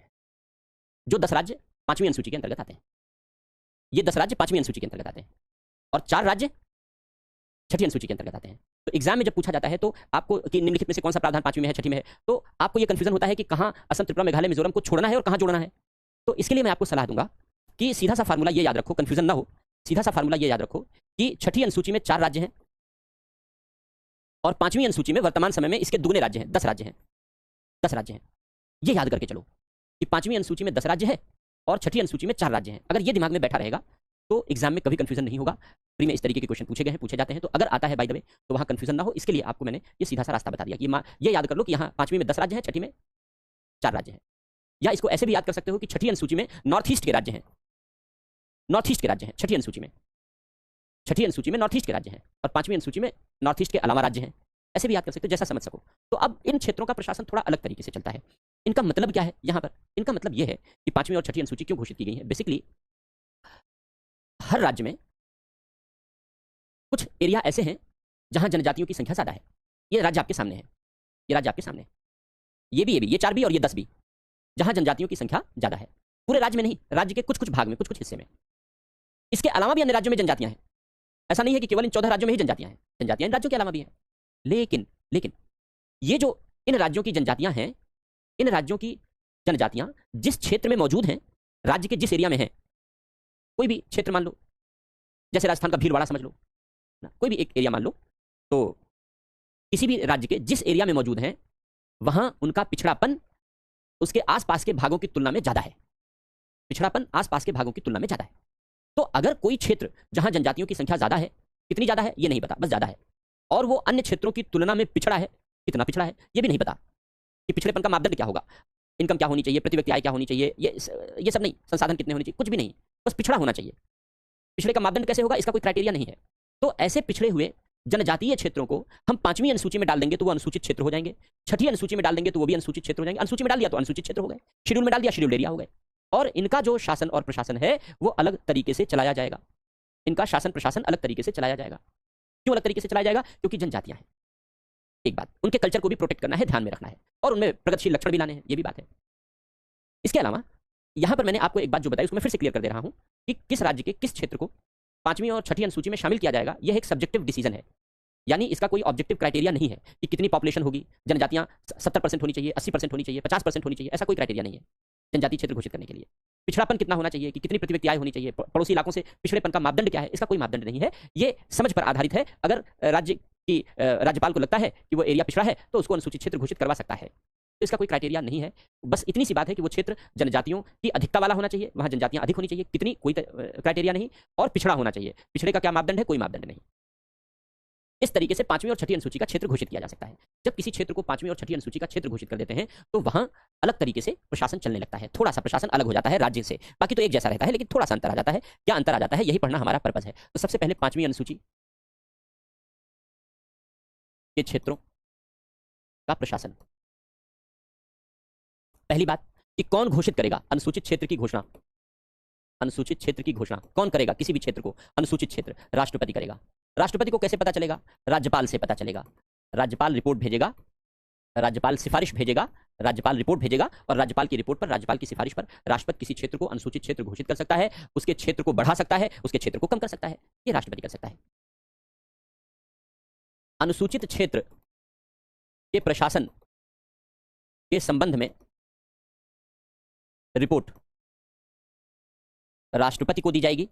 जो 10 राज्य 5वीं अनुसूची के अंतर्गत आते हैं। ये 10 राज्य 5वीं अनुसूची के अंतर्गत आते हैं और 4 राज्य 6ठी अनुसूची के अंतर्गत आते हैं। तो एग्जाम में जब पूछा जाता है तो आपको कि निम्नलिखित में से कौन सा प्रावधान 5वीं में है, 6ठी में है, तो आपको ये कंफ्यूजन होता है कि कहाँ असम, त्रिपुरा, मेघालय, मिजोरम को छोड़ना है और कहाँ जोड़ना है। तो इसके लिए मैं आपको सलाह दूंगा कि सीधा सा फार्मूला ये याद रखो, कंफ्यूजन ना हो, सीधा सा फार्मूला ये याद रखो कि 6ठी अनुसूची में 4 राज्य हैं और 5वीं अनुसूची में वर्तमान समय में इसके दुगने राज्य हैं, 10 राज्य हैं। 10 राज्य हैं, ये याद करके चलो कि 5वीं अनुसूची में 10 राज्य है और 6ठी अनुसूची में 4 राज्य हैं। अगर ये दिमाग में बैठा रहेगा तो एग्जाम में कभी कंफ्यूजन नहीं होगा। प्री में इस तरीके के क्वेश्चन पूछे गए हैं, पूछे जाते हैं, तो अगर आता है बाय द वे तो वहां कंफ्यूजन ना हो, इसके लिए आपको मैंने ये सीधा सा रास्ता बता दिया कि ये याद कर लो कि यहाँ 5वीं में 10 राज्य हैं, 6ठी में 4 राज्य हैं। या इसको ऐसे भी याद कर सकते हो कि 6ठी अनुसूची में नॉर्थ ईस्ट के राज्य हैं, नॉर्थ ईस्ट के राज्य हैं 6ठी अनुसूची में। 6ठी अनुसूची में नॉर्थ ईस्ट के राज्य हैं और 5वीं अनुसूची में नॉर्थ ईस्ट के अलावा राज्य हैं। ऐसे भी याद कर सकते हो, जैसा समझ सको। तो अब इन क्षेत्रों का प्रशासन थोड़ा अलग तरीके से चलता है। इनका मतलब क्या है यहाँ पर? इनका मतलब यह है कि 5वीं और 6ठी अनुसूची क्यों घोषित की गई है। बेसिकली हर राज्य में कुछ एरिया ऐसे हैं जहां जनजातियों की संख्या ज्यादा है। ये राज्य आपके सामने है, ये राज्य आपके सामने है, ये भी, ये 4 भी और ये 10 भी, जहां जनजातियों की संख्या ज्यादा है। पूरे राज्य में नहीं, राज्य के कुछ कुछ भाग में, कुछ कुछ हिस्से में। इसके अलावा भी अन्य राज्यों में जनजातियां हैं। ऐसा नहीं है कि केवल इन 14 राज्यों में ही जनजातियां हैं, जनजातियां इन राज्यों के अलावा भी हैं। लेकिन ये जो इन राज्यों की जनजातियां हैं, इन राज्यों की जनजातियां जिस क्षेत्र में मौजूद हैं, राज्य के जिस एरिया में हैं, कोई भी क्षेत्र मान लो, जैसे राजस्थान का भीलवाड़ा समझ लो ना, कोई भी एक एरिया मान लो, तो किसी भी राज्य के जिस एरिया में मौजूद हैं वहां उनका पिछड़ापन उसके आसपास के भागों की तुलना में ज्यादा है। पिछड़ापन आसपास के भागों की तुलना में ज्यादा है। तो अगर कोई क्षेत्र जहां जनजातियों की संख्या ज्यादा है, कितनी ज्यादा है ये नहीं पता, बस ज्यादा है, और वो अन्य क्षेत्रों की तुलना में पिछड़ा है, कितना पिछड़ा है ये भी नहीं पता, कि पिछड़ेपन का मापदंड क्या होगा, इनकम क्या होनी चाहिए, प्रति व्यक्ति आय क्या होनी चाहिए, ये सब नहीं, संसाधन कितने होने चाहिए, कुछ भी नहीं, बस पिछड़ा होना चाहिए। पिछड़े का मापदंड कैसे होगा, इसका कोई क्राइटेरिया नहीं है। तो ऐसे पिछड़े हुए जनजातीय क्षेत्रों को हम 5वीं अनुसूची में डाल देंगे तो वो अनुसूचित क्षेत्र हो जाएंगे, 6ठी अनुसूची में डाल देंगे तो वो भी अनुसूचित क्षेत्र हो जाएंगे। अनुसूची में डाल दिया तो अनुसूचित क्षेत्र हो गए, शेड्यूल में डाल दिया शेड्यूल एरिया हो गए। और इनका जो शासन और प्रशासन है वो अलग तरीके से चलाया जाएगा। इनका शासन प्रशासन अलग तरीके से चलाया जाएगा। क्यों अलग तरीके से चलाया जाएगा? क्योंकि जनजातियां हैं। एक बात, उनके कल्चर को भी प्रोटेक्ट करना है, ध्यान में रखना है, और उनमें प्रगतिशील लक्षण भी लाने हैं, ये भी बात है। इसके अलावा यहां पर मैंने आपको एक बात जो बताई उसको मैं फिर से क्लियर कर दे रहा हूं कि किस राज्य के किस क्षेत्र को 5वीं और 6ठी अनुसूची में शामिल किया जाएगा, यह एक सब्जेक्टिव डिसीजन है। यानी इसका कोई ऑब्जेक्टिव क्राइटेरिया नहीं है कि कितनी पॉपुलेशन होगी, जनजातियां 70% होनी चाहिए, 80% होनी चाहिए, 50% होनी चाहिए, ऐसा कोई क्राइटेरिया नहीं है जनजातीय क्षेत्र घोषित करने के लिए। पिछड़ापन कितना होना चाहिए, कि कितनी प्रति व्यक्ति आय होनी चाहिए, पड़ोसी इलाकों से पिछड़ेपन का मापदंड क्या है, इसका कोई मापदंड नहीं है। ये समझ पर आधारित है। अगर राज्य की राज्यपाल को लगता है कि वो एरिया पिछड़ा है तो उसको अनुसूचित क्षेत्र घोषित करवा सकता है। तो इसका कोई क्राइटेरिया नहीं है। बस इतनी सी बात है कि वो क्षेत्र जनजातियों की अधिकता वाला होना चाहिए, वहां जनजातियां अधिक होनी चाहिए, कितनी कोई क्राइटेरिया नहीं, और पिछड़ा होना चाहिए। पिछड़े का क्या मापदंड है, कोई मापदंड नहीं। इस तरीके से 5वीं और 6ठी अनुसूची का क्षेत्र घोषित किया जा सकता है। जब किसी क्षेत्र को 5वीं और 6ठी अनुसूची का क्षेत्र घोषित कर देते हैं तो वहां अलग तरीके से प्रशासन चलने लगता है, थोड़ा सा प्रशासन अलग हो जाता है राज्य से। बाकी तो एक जैसा रहता है, लेकिन थोड़ा सा अंतर आ जाता है। क्या अंतर आ जाता है, यही पढ़ना हमारा पर्पज है। तो सबसे पहले 5वीं अनुसूची के क्षेत्रों का प्रशासन। पहली बात कि कौन घोषित करेगा अनुसूचित क्षेत्र की घोषणा। अनुसूचित क्षेत्र की घोषणा कौन करेगा? किसी भी क्षेत्र को अनुसूचित क्षेत्र राष्ट्रपति करेगा। राष्ट्रपति को कैसे पता चलेगा? राज्यपाल से पता चलेगा। राज्यपाल रिपोर्ट भेजेगा, राज्यपाल सिफारिश भेजेगा, राज्यपाल रिपोर्ट भेजेगा, और राज्यपाल की रिपोर्ट पर, राज्यपाल की सिफारिश पर राष्ट्रपति किसी क्षेत्र को अनुसूचित क्षेत्र घोषित कर सकता है, उसके क्षेत्र को बढ़ा सकता है, उसके क्षेत्र को कम कर सकता है। ये राष्ट्रपति कर सकता है। अनुसूचित क्षेत्र के प्रशासन के संबंध में रिपोर्ट राष्ट्रपति को दी जाएगी।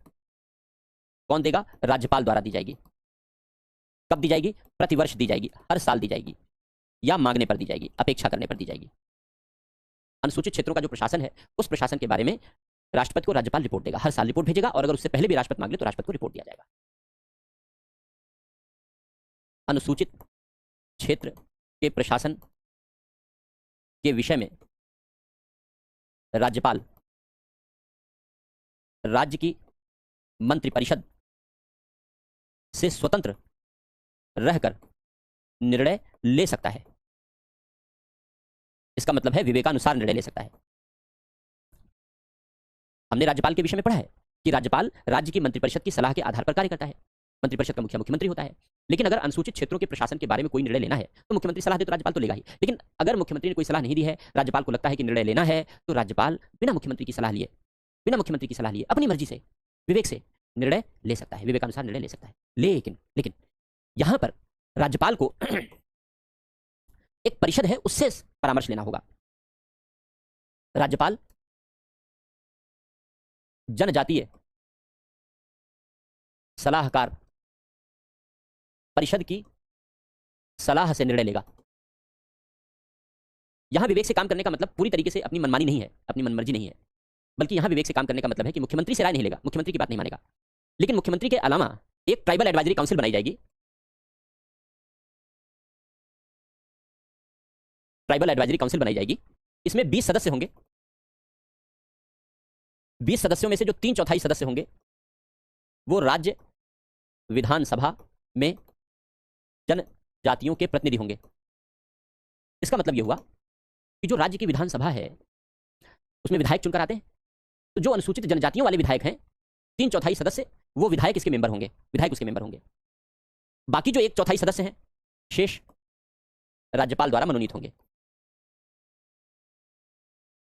कौन देगा? राज्यपाल द्वारा दी जाएगी। कब दी जाएगी? प्रतिवर्ष दी जाएगी, हर साल दी जाएगी, या मांगने पर दी जाएगी, अपेक्षा करने पर दी जाएगी। अनुसूचित क्षेत्रों का जो प्रशासन है उस प्रशासन के बारे में राष्ट्रपति को राज्यपाल रिपोर्ट देगा, हर साल रिपोर्ट भेजेगा, और अगर उससे पहले भी राष्ट्रपति मांगे तो राष्ट्रपति को रिपोर्ट दिया जाएगा। अनुसूचित क्षेत्र के प्रशासन के विषय में राज्यपाल राज्य की मंत्रिपरिषद से स्वतंत्र रहकर निर्णय ले सकता है। इसका मतलब है विवेकानुसार निर्णय ले सकता है। हमने राज्यपाल के विषय में पढ़ा है कि राज्यपाल राज्य की मंत्रिपरिषद की सलाह के आधार पर कार्य करता है। मंत्रिपरिषद का मुखिया मुख्यमंत्री होता है। लेकिन अगर अनुसूचित क्षेत्रों के प्रशासन के बारे में कोई निर्णय लेना है तो मुख्यमंत्री सलाह दे तो राज्यपाल तो लेगा ही। लेकिन अगर मुख्यमंत्री ने कोई सलाह नहीं दी है, राज्यपाल को लगता है कि निर्णय लेना है, तो राज्यपाल बिना मुख्यमंत्री की सलाह लिए अपनी मर्जी से, विवेक से निर्णय ले सकता है, विवेकानुसार निर्णय ले सकता है। लेकिन लेकिन यहां पर राज्यपाल को एक परिषद है उससे परामर्श लेना होगा। राज्यपाल जनजातीय सलाहकार परिषद की सलाह से निर्णय लेगा। यहां विवेक से काम करने का मतलब पूरी तरीके से अपनी मनमानी नहीं है, अपनी मनमर्जी नहीं है, बल्कि यहां विवेक से काम करने का मतलब है कि मुख्यमंत्री से राय नहीं लेगा, मुख्यमंत्री की बात नहीं मानेगा। लेकिन मुख्यमंत्री के अलावा एक ट्राइबल एडवाइजरी काउंसिल बनाई जाएगी। ट्राइबल एडवाइजरी काउंसिल बनाई जाएगी। इसमें 20 सदस्य होंगे। 20 सदस्यों में से जो 3/4 सदस्य होंगे वो राज्य विधानसभा में जनजातियों के प्रतिनिधि होंगे। इसका मतलब यह हुआ कि जो राज्य की विधानसभा है उसमें विधायक चुनकर आते हैं, तो जो अनुसूचित जनजातियों वाले विधायक हैं 3/4 सदस्य, वो विधायक इसके मेंबर होंगे, विधायक उसके मेंबर होंगे। बाकी जो 1/4 सदस्य हैं शेष राज्यपाल द्वारा मनोनीत होंगे।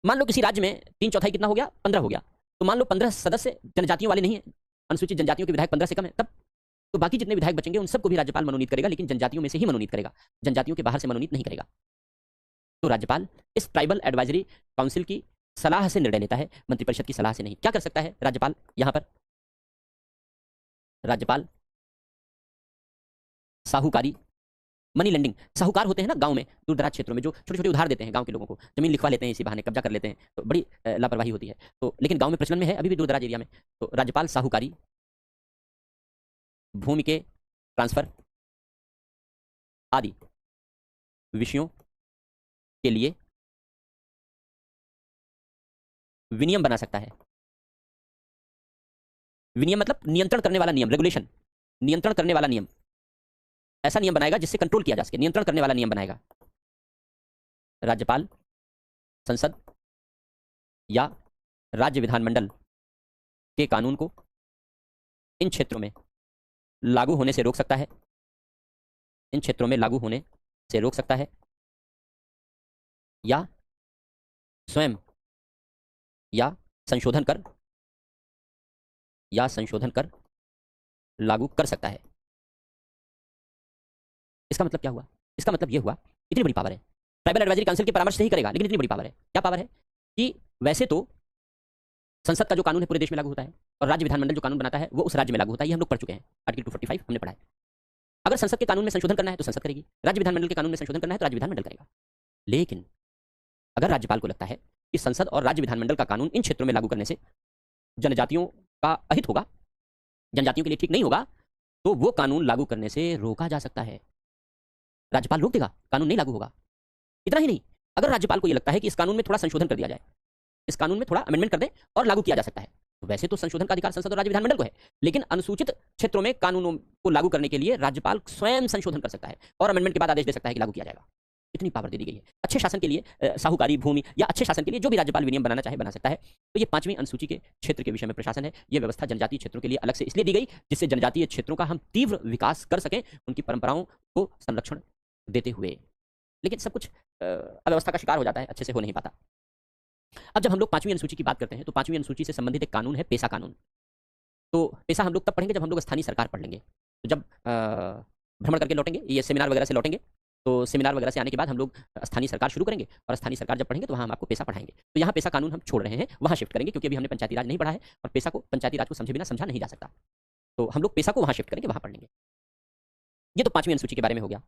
मान लो किसी राज्य में 3/4 कितना हो गया, 15 हो गया, तो मान लो 15 सदस्य जनजातियों वाले नहीं है, अनुसूचित जनजातियों के विधायक 15 से कम है, तब तो बाकी जितने विधायक बचेंगे उन सबको भी राज्यपाल मनोनीत करेगा, लेकिन जनजातियों में से ही मनोनीत करेगा, जनजातियों के बाहर से मनोनीत नहीं करेगा। तो राज्यपाल इस ट्राइबल एडवाइजरी काउंसिल की सलाह से निर्णय लेता है, मंत्रिपरिषद की सलाह से नहीं। क्या कर सकता है राज्यपाल यहां पर? राज्यपाल साहूकारी, मनी लेंडिंग, साहूकार होते हैं ना गांव में, दूर दराज क्षेत्रों में जो छोटे छोटे उधार देते हैं गांव के लोगों को, जमीन लिखवा लेते हैं, इसी बहाने कब्जा कर लेते हैं, तो बड़ी लापरवाही होती है। तो लेकिन गांव में प्रचलन में है अभी भी दूर दराज एरिया में। तो राज्यपाल साहूकारी, भूमि के ट्रांसफर आदि विषयों के लिए विनियम बना सकता है। विनियम मतलब नियंत्रण करने वाला नियम, रेगुलेशन, नियंत्रण करने वाला नियम। ऐसा नियम बनाएगा जिससे कंट्रोल किया जा सके, नियंत्रण करने वाला नियम बनाएगा। राज्यपाल संसद या राज्य विधानमंडल के कानून को इन क्षेत्रों में लागू होने से रोक सकता है, इन क्षेत्रों में लागू होने से रोक सकता है, या स्वयं या संशोधन कर लागू कर सकता है। इसका मतलब क्या हुआ? इसका मतलब यह हुआ, इतनी बड़ी पावर है, ट्राइबल एडवाइजरी काउंसिल के परामर्श से ही करेगा, लेकिन इतनी बड़ी पावर है। क्या पावर है कि वैसे तो संसद का जो कानून है पूरे देश में लागू होता है, और राज्य विधानमंडल जो कानून बनाता है वो उस राज्य में लागू होता है। ये हम लोग पढ़ चुके हैं, आर्टिकल 245 हमने पढ़ा है। अगर संसद के कानून में संशोधन करना है तो संसद करेगी, राज्य विधानमंडल के कानून में संशोधन करना है तो राज्य विधानमंडल करेगा। लेकिन अगर राज्यपाल को लगता है कि संसद और राज्य विधानमंडल का कानून इन क्षेत्रों में लागू करने से जनजातियों का अहित होगा, जनजातियों के लिए ठीक नहीं होगा, तो वो कानून लागू करने से रोका जा सकता है। राज्यपाल रोक देगा, कानून नहीं लागू होगा। इतना ही नहीं, अगर राज्यपाल को यह लगता है कि इस कानून में थोड़ा संशोधन कर दिया जाए, इस कानून में थोड़ा अमेंडमेंट कर दें और लागू किया जा सकता है, तो वैसे तो संशोधन का अधिकार संसद और राज्य विधानमंडल को है, लेकिन अनुसूचित क्षेत्रों में कानूनों को लागू करने के लिए राज्यपाल स्वयं संशोधन कर सकता है और अमेंडमेंट के बाद आदेश दे सकता है कि लागू किया जाएगा। इतनी पावर दे दी गई है। अच्छे शासन के लिए, साहूकारी, भूमि या अच्छे शासन के लिए जो भी राज्यपाल विनियम बनाना चाहे बना सकता है। तो ये 5वीं अनुसूची के क्षेत्र के विषय में प्रशासन है। ये व्यवस्था जनजातीय क्षेत्रों के लिए अलग से इसलिए दी गई जिससे जनजातीय क्षेत्रों का हम तीव्र विकास कर सकें, उनकी परंपराओं को संरक्षण देते हुए। लेकिन सब कुछ अव्यवस्था का शिकार हो जाता है, अच्छे से हो नहीं पाता। अब जब हम लोग 5वीं अनुसूची की बात करते हैं तो 5वीं अनुसूची से संबंधित एक कानून है पेशा कानून। तो पेशा हम लोग तब पढ़ेंगे जब हम लोग स्थानीय सरकार पढ़ लेंगे। तो जब भ्रमण करके लौटेंगे, ये सेमिनार वगैरह से लौटेंगे, तो सेमिनार वगैरह से आने के बाद हम लोग स्थानीय सरकार शुरू करेंगे, और स्थानीय सरकार जब पढ़ेंगे तो वहाँ हम आपको पेशा पढ़ाएंगे। तो यहाँ पेशा कानून हम छोड़ रहे हैं, वहाँ शिफ्ट करेंगे, क्योंकि अभी हमने पंचायती राज नहीं पढ़ा है और पेशा को, पंचायती राज को समझे बिना समझा नहीं जा सकता। तो हम लोग पेशा को वहाँ शिफ्ट करेंगे, वहाँ पढ़ लेंगे। ये तो 5वीं अनुसूची के बारे में हो गया।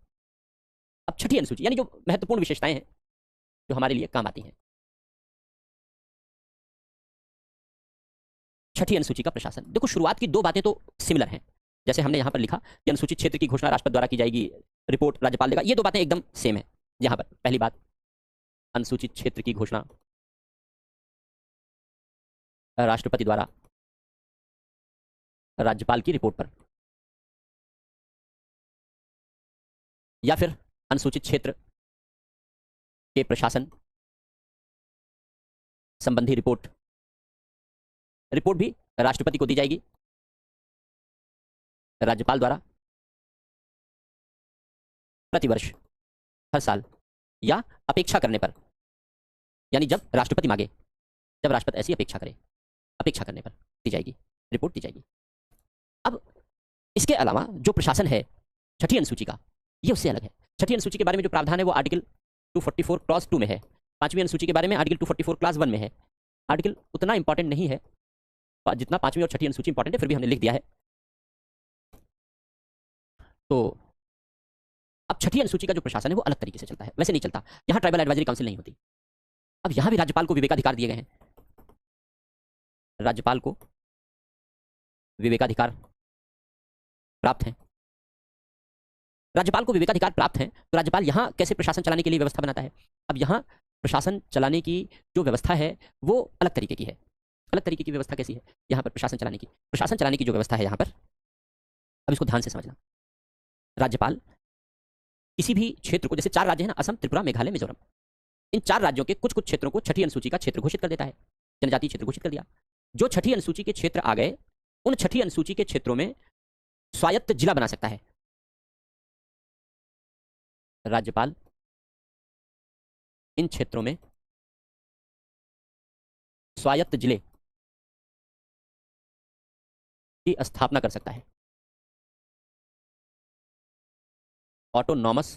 अब 6ठी अनुसूची, यानी जो महत्वपूर्ण विशेषताएं हैं जो हमारे लिए काम आती हैं। 6ठी अनुसूची का प्रशासन। देखो, शुरुआत की 2 बातें तो सिमिलर हैं। जैसे हमने यहाँ पर लिखा कि अनुसूचित क्षेत्र की घोषणा राष्ट्रपति द्वारा की जाएगी, रिपोर्ट राज्यपाल देगा, ये 2 बातें एकदम सेम है। यहाँ पर पहली बात अनुसूचित क्षेत्र की घोषणा राष्ट्रपति द्वारा राज्यपाल की रिपोर्ट पर, या फिर अनुसूचित क्षेत्र के प्रशासन संबंधी रिपोर्ट भी राष्ट्रपति को दी जाएगी राज्यपाल द्वारा प्रतिवर्ष, हर साल, या अपेक्षा करने पर, यानी जब राष्ट्रपति मांगे, जब राष्ट्रपति ऐसी अपेक्षा करे, अपेक्षा करने पर दी जाएगी, रिपोर्ट दी जाएगी। अब इसके अलावा जो प्रशासन है छठी अनुसूची का, ये उससे अलग है। छठी अनुसूची के बारे में जो प्रावधान है वो आर्टिकल 244 क्लॉज 2 में है। पांचवी अनुसूची के बारे में आर्टिकल 244 क्लॉज 1 में है। आर्टिकल उतना इंपॉर्टेंट नहीं है जितना पांचवी और छठी अनुसूची इंपॉर्टेंट है, फिर भी हमने लिख दिया है। तो अब छठी अनुसूची का जो प्रशासन है वो अलग तरीके से चलता है, वैसे नहीं चलता। यहां ट्राइबल एडवाइजरी काउंसिल नहीं होती। अब यहां भी राज्यपाल को विवेकाधिकार दिए गए हैं। राज्यपाल को विवेकाधिकार प्राप्त है। राज्यपाल को विवेकाधिकार प्राप्त है तो राज्यपाल यहां कैसे प्रशासन चलाने के लिए व्यवस्था बनाता है। अब यहां प्रशासन चलाने की जो व्यवस्था है वो अलग तरीके की है। अलग तरीके की व्यवस्था कैसी है यहां पर प्रशासन चलाने की? प्रशासन चलाने की जो व्यवस्था है यहां पर, अब इसको ध्यान से समझना। राज्यपाल किसी भी क्षेत्र को, जैसे 4 राज्य हैं ना, असम, त्रिपुरा, मेघालय, मिजोरम, इन 4 राज्यों के कुछ कुछ क्षेत्रों को छठी अनुसूची का क्षेत्र घोषित कर देता है, जनजातीय क्षेत्र घोषित कर दिया। जो छठी अनुसूची के क्षेत्र आ गए, उन छठी अनुसूची के क्षेत्रों में स्वायत्त जिला बना सकता है राज्यपाल। इन क्षेत्रों में स्वायत्त जिले की स्थापना कर सकता है। Autonomous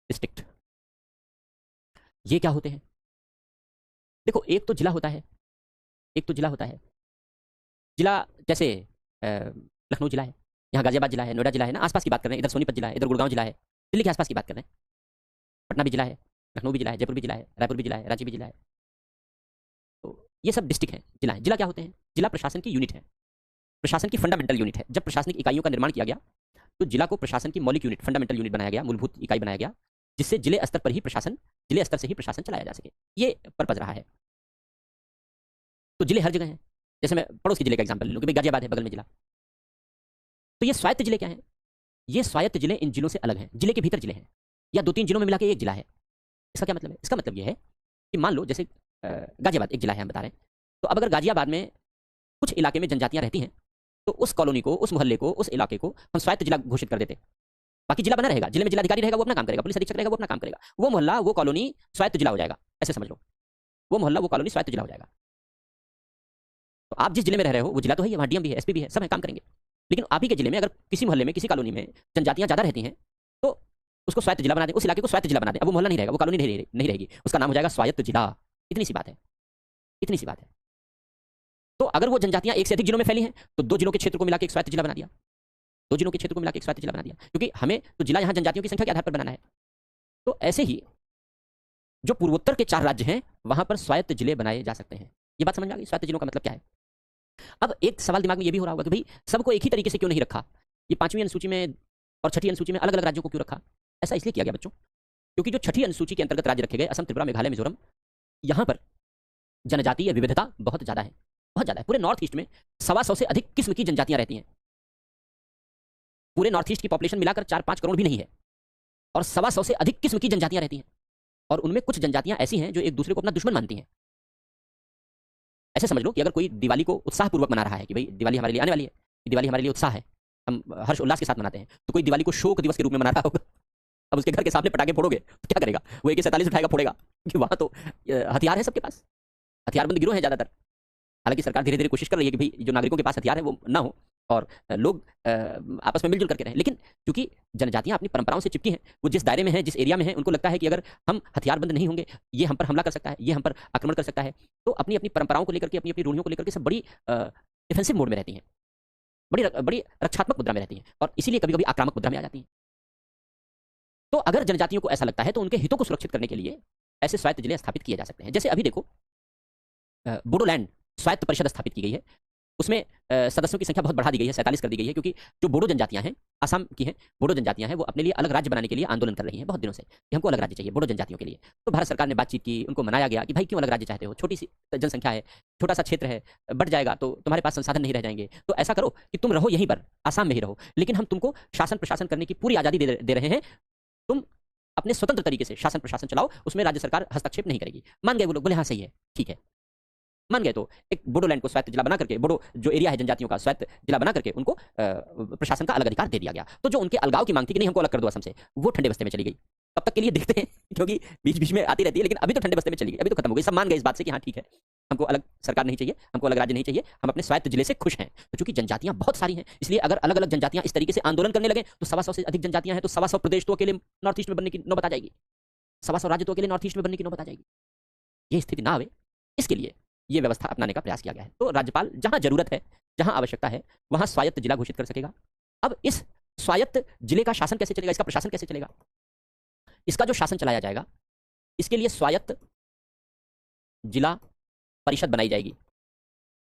district. ये क्या होते हैं? देखो, एक तो जिला होता है, एक तो जिला होता है। जिला जैसे लखनऊ जिला है, यहाँ गाजियाबाद जिला है, नोएडा जिला है ना, आसपास की बात कर रहे हैं। इधर सोनीपत जिला है, इधर गुड़गांव जिला है, दिल्ली के आसपास की बात कर रहे हैं। पटना भी जिला है, लखनऊ भी जिला है, जयपुर भी जिला है, रायपुर भी जिला है, रांची भी जिला है। तो ये सब डिस्ट्रिक्ट हैं, जिला है। जिला क्या होते हैं? जिला प्रशासन की यूनिट है, प्रशासन की फंडामेंटल यूनिट है। जब प्रशासनिक इकाइयों का निर्माण किया गया तो जिला को प्रशासन की मौलिक यूनिट, फंडामेंटल यूनिट बनाया गया, मूलभूत इकाई बनाया गया, जिससे जिले स्तर पर ही प्रशासन, जिले स्तर से ही प्रशासन चलाया जा सके। ये पर्पज रहा है। तो जिले हर जगह हैं। जैसे मैं पड़ोस के जिले का एग्जांपल ले लूं कि भाई गाजियाबाद है बगल में जिला, तो ये स्वायत्त जिले क्या हैं? ये स्वायत्त जिले इन जिलों से अलग हैं, जिले के भीतर जिले हैं, या 2-3 जिलों में मिला के एक जिला है। इसका क्या मतलब है? इसका मतलब यह है कि मान लो जैसे गाजियाबाद एक जिला है, हम बता रहे हैं, तो अब अगर गाजियाबाद में कुछ इलाके में जनजातियां रहती हैं तो उस कॉलोनी को, उस मोहल्ले को, उस इलाके को हम स्वायत्त जिला घोषित कर देते। बाकी जिला बना रहेगा, जिले में जिलाधिकारी रहेगा, वो अपना काम करेगा, पुलिस अधीक्षक रहेगा, वो अपना काम करेगा। वो मोहल्ला, वो कॉलोनी स्वायत्त जिला हो जाएगा। ऐसे समझ लो, वो मोहल्ला, वो कॉलोनी स्वायत्त जिला हो जाएगा। तो आप जिस जिले में रह रहे हो वो जिला तो है, वहाँ डीएम भी है, एसपी भी है, सब है, काम करेंगे। लेकिन आप ही के जिले में अगर किसी मोहल्ले में, किसी कॉलोनी में जनजातियां ज्यादा रहती हैं तो उसको स्वायत्त जिला बना दें, उस इलाके को स्वायत्त जिला बना दें। अब वो मोहल्ला नहीं रहेगा, वो कॉलोनी नहीं रहेगी, उसका नाम हो जाएगा स्वायत्त जिला। इतनी सी बात है, इतनी सी बात है। तो अगर वो जनजातियां एक से अधिक जिलों में फैली हैं तो 2 जिलों के क्षेत्र को मिलाकर एक स्वायत्त जिला बना दिया, 2 जिलों के क्षेत्र को मिलाकर एक स्वायत्त जिला बना दिया, क्योंकि हमें तो जिला यहां जनजातियों की संख्या के आधार पर बनाना है। तो ऐसे ही जो पूर्वोत्तर के 4 राज्य हैं वहां पर स्वायत्त जिले बनाए जा सकते हैं। ये बात समझ में आ गई? स्वायत्त जिलों का मतलब क्या है? अब एक सवाल दिमाग में ये भी हो रहा होगा कि भाई सबको एक ही तरीके से क्यों नहीं रखा? ये 5वीं अनुसूची में और छठी अनुसूची में अलग अलग राज्यों को क्यों रखा? ऐसा इसलिए किया गया बच्चों, क्योंकि जो छठी अनुसूची के अंतर्गत राज्य रखे गए, असम, त्रिपुरा, मेघालय, मिजोरम, यहां पर जनजातीय विविधता बहुत ज्यादा है, बहुत ज्यादा है। पूरे नॉर्थ ईस्ट में 125 से अधिक किस्म की जनजातियां रहती हैं। पूरे नॉर्थ ईस्ट की पॉपुलेशन मिलाकर 4-5 करोड़ भी नहीं है, और 125 से अधिक किस्म की जनजातियां रहती हैं। और उनमें कुछ जनजातियां ऐसी हैं जो एक दूसरे को अपना दुश्मन मानती हैं। ऐसे समझ लो कि अगर कोई दिवाली को उत्साहपूर्वक मना रहा है कि भाई दिवाली हमारे लिए आने वाली है, दिवाली हमारे लिए उत्साह है, हम हर्ष उल्लास के साथ मनाते हैं, तो कोई दिवाली को शोक दिवस के रूप में मना रहा होगा। अब उसके घर के सामने पटाखे फोड़ोगे तो क्या करेगा? वो AK-47 उठाएगा, फोड़ेगा, क्योंकि वहां तो हथियार है सबके पास, हथियारबंद गिरोह है ज्यादातर। हालांकि सरकार धीरे धीरे कोशिश कर रही है कि भाई जो नागरिकों के पास हथियार है वो ना हो और लोग आपस में मिलजुल करके रहें। लेकिन क्योंकि जनजातियां अपनी परंपराओं से चिपकी हैं, वो जिस दायरे में है, जिस एरिया में है, उनको लगता है कि अगर हम हथियारबंद नहीं होंगे ये हम पर हमला कर सकता है, ये हम पर आक्रमण कर सकता है। तो अपनी अपनी परंपराओं को लेकर के, अपनी अपनी रूढ़ियों को लेकर के सब बड़ी डिफेंसिव मोड में रहती हैं, बड़ी रक्षात्मक मुद्रा में रहती हैं, और इसीलिए कभी कभी आक्रामक मुद्रा में आ जाती हैं। तो अगर जनजातियों को ऐसा लगता है तो उनके हितों को सुरक्षित करने के लिए ऐसे स्वायत्त जिले स्थापित किए जा सकते हैं। जैसे अभी देखो, बोडोलैंड स्वायत्त परिषद स्थापित की गई है। उसमें सदस्यों की संख्या बहुत बढ़ा दी गई है, 47 कर दी गई है, क्योंकि जो बोडो जनजातियां हैं, आसाम की हैं बोडो जनजातियां हैं, वो अपने लिए अलग राज्य बनाने के लिए आंदोलन कर रही हैं बहुत दिनों से कि हमको अलग राज्य चाहिए बोडो जनजातियों के लिए। तो भारत सरकार ने बातचीत की, उनको मनाया गया कि भाई क्यों अलग राज्य चाहते हो, छोटी सी जनसंख्या है, छोटा सा क्षेत्र है, बढ़ जाएगा तो तुम्हारे पास संसाधन नहीं रह जाएंगे, तो ऐसा करो कि तुम रहो यहीं पर, आसाम में ही रहो, लेकिन हम तुमको शासन प्रशासन करने की पूरी आज़ादी दे रहे हैं, तुम अपने स्वतंत्र तरीके से शासन प्रशासन चलाओ, उसमें राज्य सरकार हस्तक्षेप नहीं करेगी। मान गए वो लोग, बोले हाँ सही है, ठीक है, मान गए। तो एक बोडोलैंड को स्वायत्त जिला बना करके, बोडो जो एरिया है जनजातियों का, स्वायत्त जिला बना करके उनको प्रशासन का अलग अधिकार दे दिया गया। तो जो उनके अलगाव की मांग थी कि नहीं हमको अलग कर दो असम से, वो ठंडे बस्ते में चली गई। तब तक के लिए देखते हैं, क्योंकि बीच बीच में आती रहती है, लेकिन अभी तो ठंडे बस्ते में चली गई, अभी तो खत्म हो गई। सब मान गए इस बात से कि हाँ ठीक है, हमको अलग सरकार नहीं चाहिए, हमको अलग राज्य नहीं चाहिए, हम अपने स्वायत्त जिले से खुश हैं। तो चूंकि जनजातियां बहुत सारी हैं, इसलिए अगर अलग अलग जनजातियां इस तरीके से आंदोलन करने लगे तो 125 से अधिक जनजातियां हैं, तो 125 प्रदेश तो अकेले नॉर्थ ईस्ट में बनने की नौबत आ जाएगी, 125 राज्य तो अकेले नॉर्थ ईस्ट में बनने की नौबत आ जाएगी। ये स्थिति ना आवे, इसके लिए ये व्यवस्था अपनाने का प्रयास किया गया है। तो राज्यपाल जहां जरूरत है, जहां आवश्यकता है, वहां स्वायत्त जिला घोषित कर सकेगा। अब इस स्वायत्त जिले का शासन कैसे चलेगा, इसका प्रशासन कैसे चलेगा, इसका जो शासन चलाया जाएगा, इसके लिए स्वायत्त जिला परिषद बनाई जाएगी,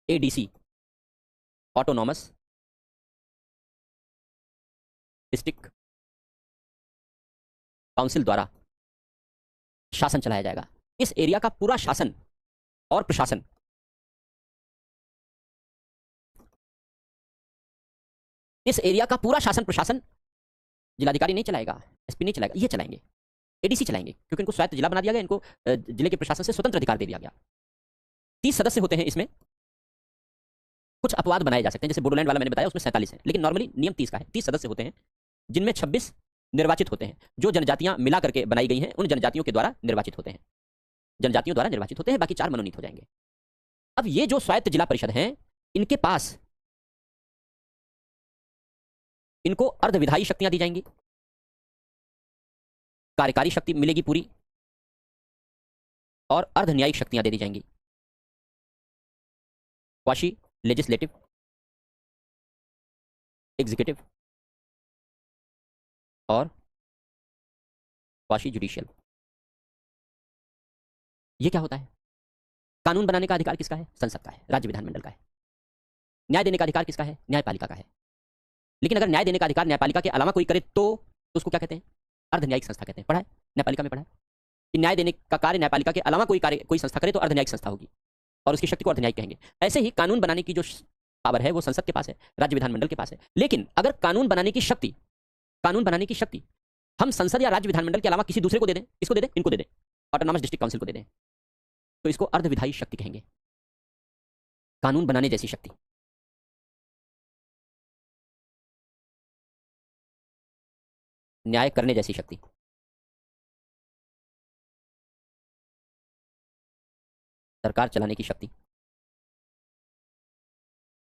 एडीसी, ऑटोनॉमस डिस्ट्रिक्ट काउंसिल द्वारा शासन चलाया जाएगा। इस एरिया का पूरा शासन और प्रशासन इस एरिया का पूरा शासन प्रशासन जिलाधिकारी नहीं चलाएगा, एसपी नहीं चलाएगा, ये चलाएंगे, एडीसी चलाएंगे, क्योंकि इनको स्वायत्त जिला बना दिया गया, इनको जिले के प्रशासन से स्वतंत्र अधिकार दे दिया गया। 30 सदस्य होते हैं इसमें, कुछ अपवाद बनाए जा सकते हैं, जैसे बोडोलैंड वाला मैंने बताया उसमें 47 है, लेकिन नॉर्मली नियम 30 का है। 30 सदस्य होते हैं, जिनमें 26 निर्वाचित होते हैं, जो जनजातियां मिला करके बनाई गई हैं उन जनजातियों के द्वारा निर्वाचित होते हैं, जनजातियों द्वारा निर्वाचित होते हैं, बाकी 4 मनोनीत हो जाएंगे। अब ये जो स्वायत्त जिला परिषद हैं, इनके पास इनको अर्धविधायी शक्तियां दी जाएंगी, कार्यकारी शक्ति मिलेगी पूरी, और अर्ध न्यायिक शक्तियां दे दी जाएंगी, क्वाशी लेजिस्लेटिव, एग्जीक्यूटिव और क्वाशी जुडिशियल। ये क्या होता है, कानून बनाने का अधिकार किसका है, संसद का है, राज्य विधानमंडल का है। न्याय देने का अधिकार किसका है, न्यायपालिका का है। लेकिन अगर न्याय देने का अधिकार न्यायपालिका के अलावा कोई करे तो उसको क्या कहते हैं, अर्ध न्यायिक संस्था कहते हैं। पढ़ा है न्यायपालिका में, पढ़ा है कि न्याय देने का कार्य न्यायपालिका के अलावा कोई संस्था करे तो अर्ध न्यायिक संस्था होगी, और उसकी शक्ति को अर्ध न्यायिक कहेंगे। ऐसे ही कानून बनाने की जो पावर है वो संसद के पास है, राज्य विधानमंडल के पास है। लेकिन अगर कानून बनाने की शक्ति हम संसद या राज्य विधानमंडल के अलावा किसी दूसरे को दे दें, इसको दे दें, इनको दे दें, ऑटोनॉमस डिस्ट्रिक्ट काउंसिल को दे दें, तो इसको अर्धविधायी शक्ति कहेंगे, कानून बनाने जैसी शक्ति। न्याय करने जैसी शक्ति। सरकार चलाने की शक्ति।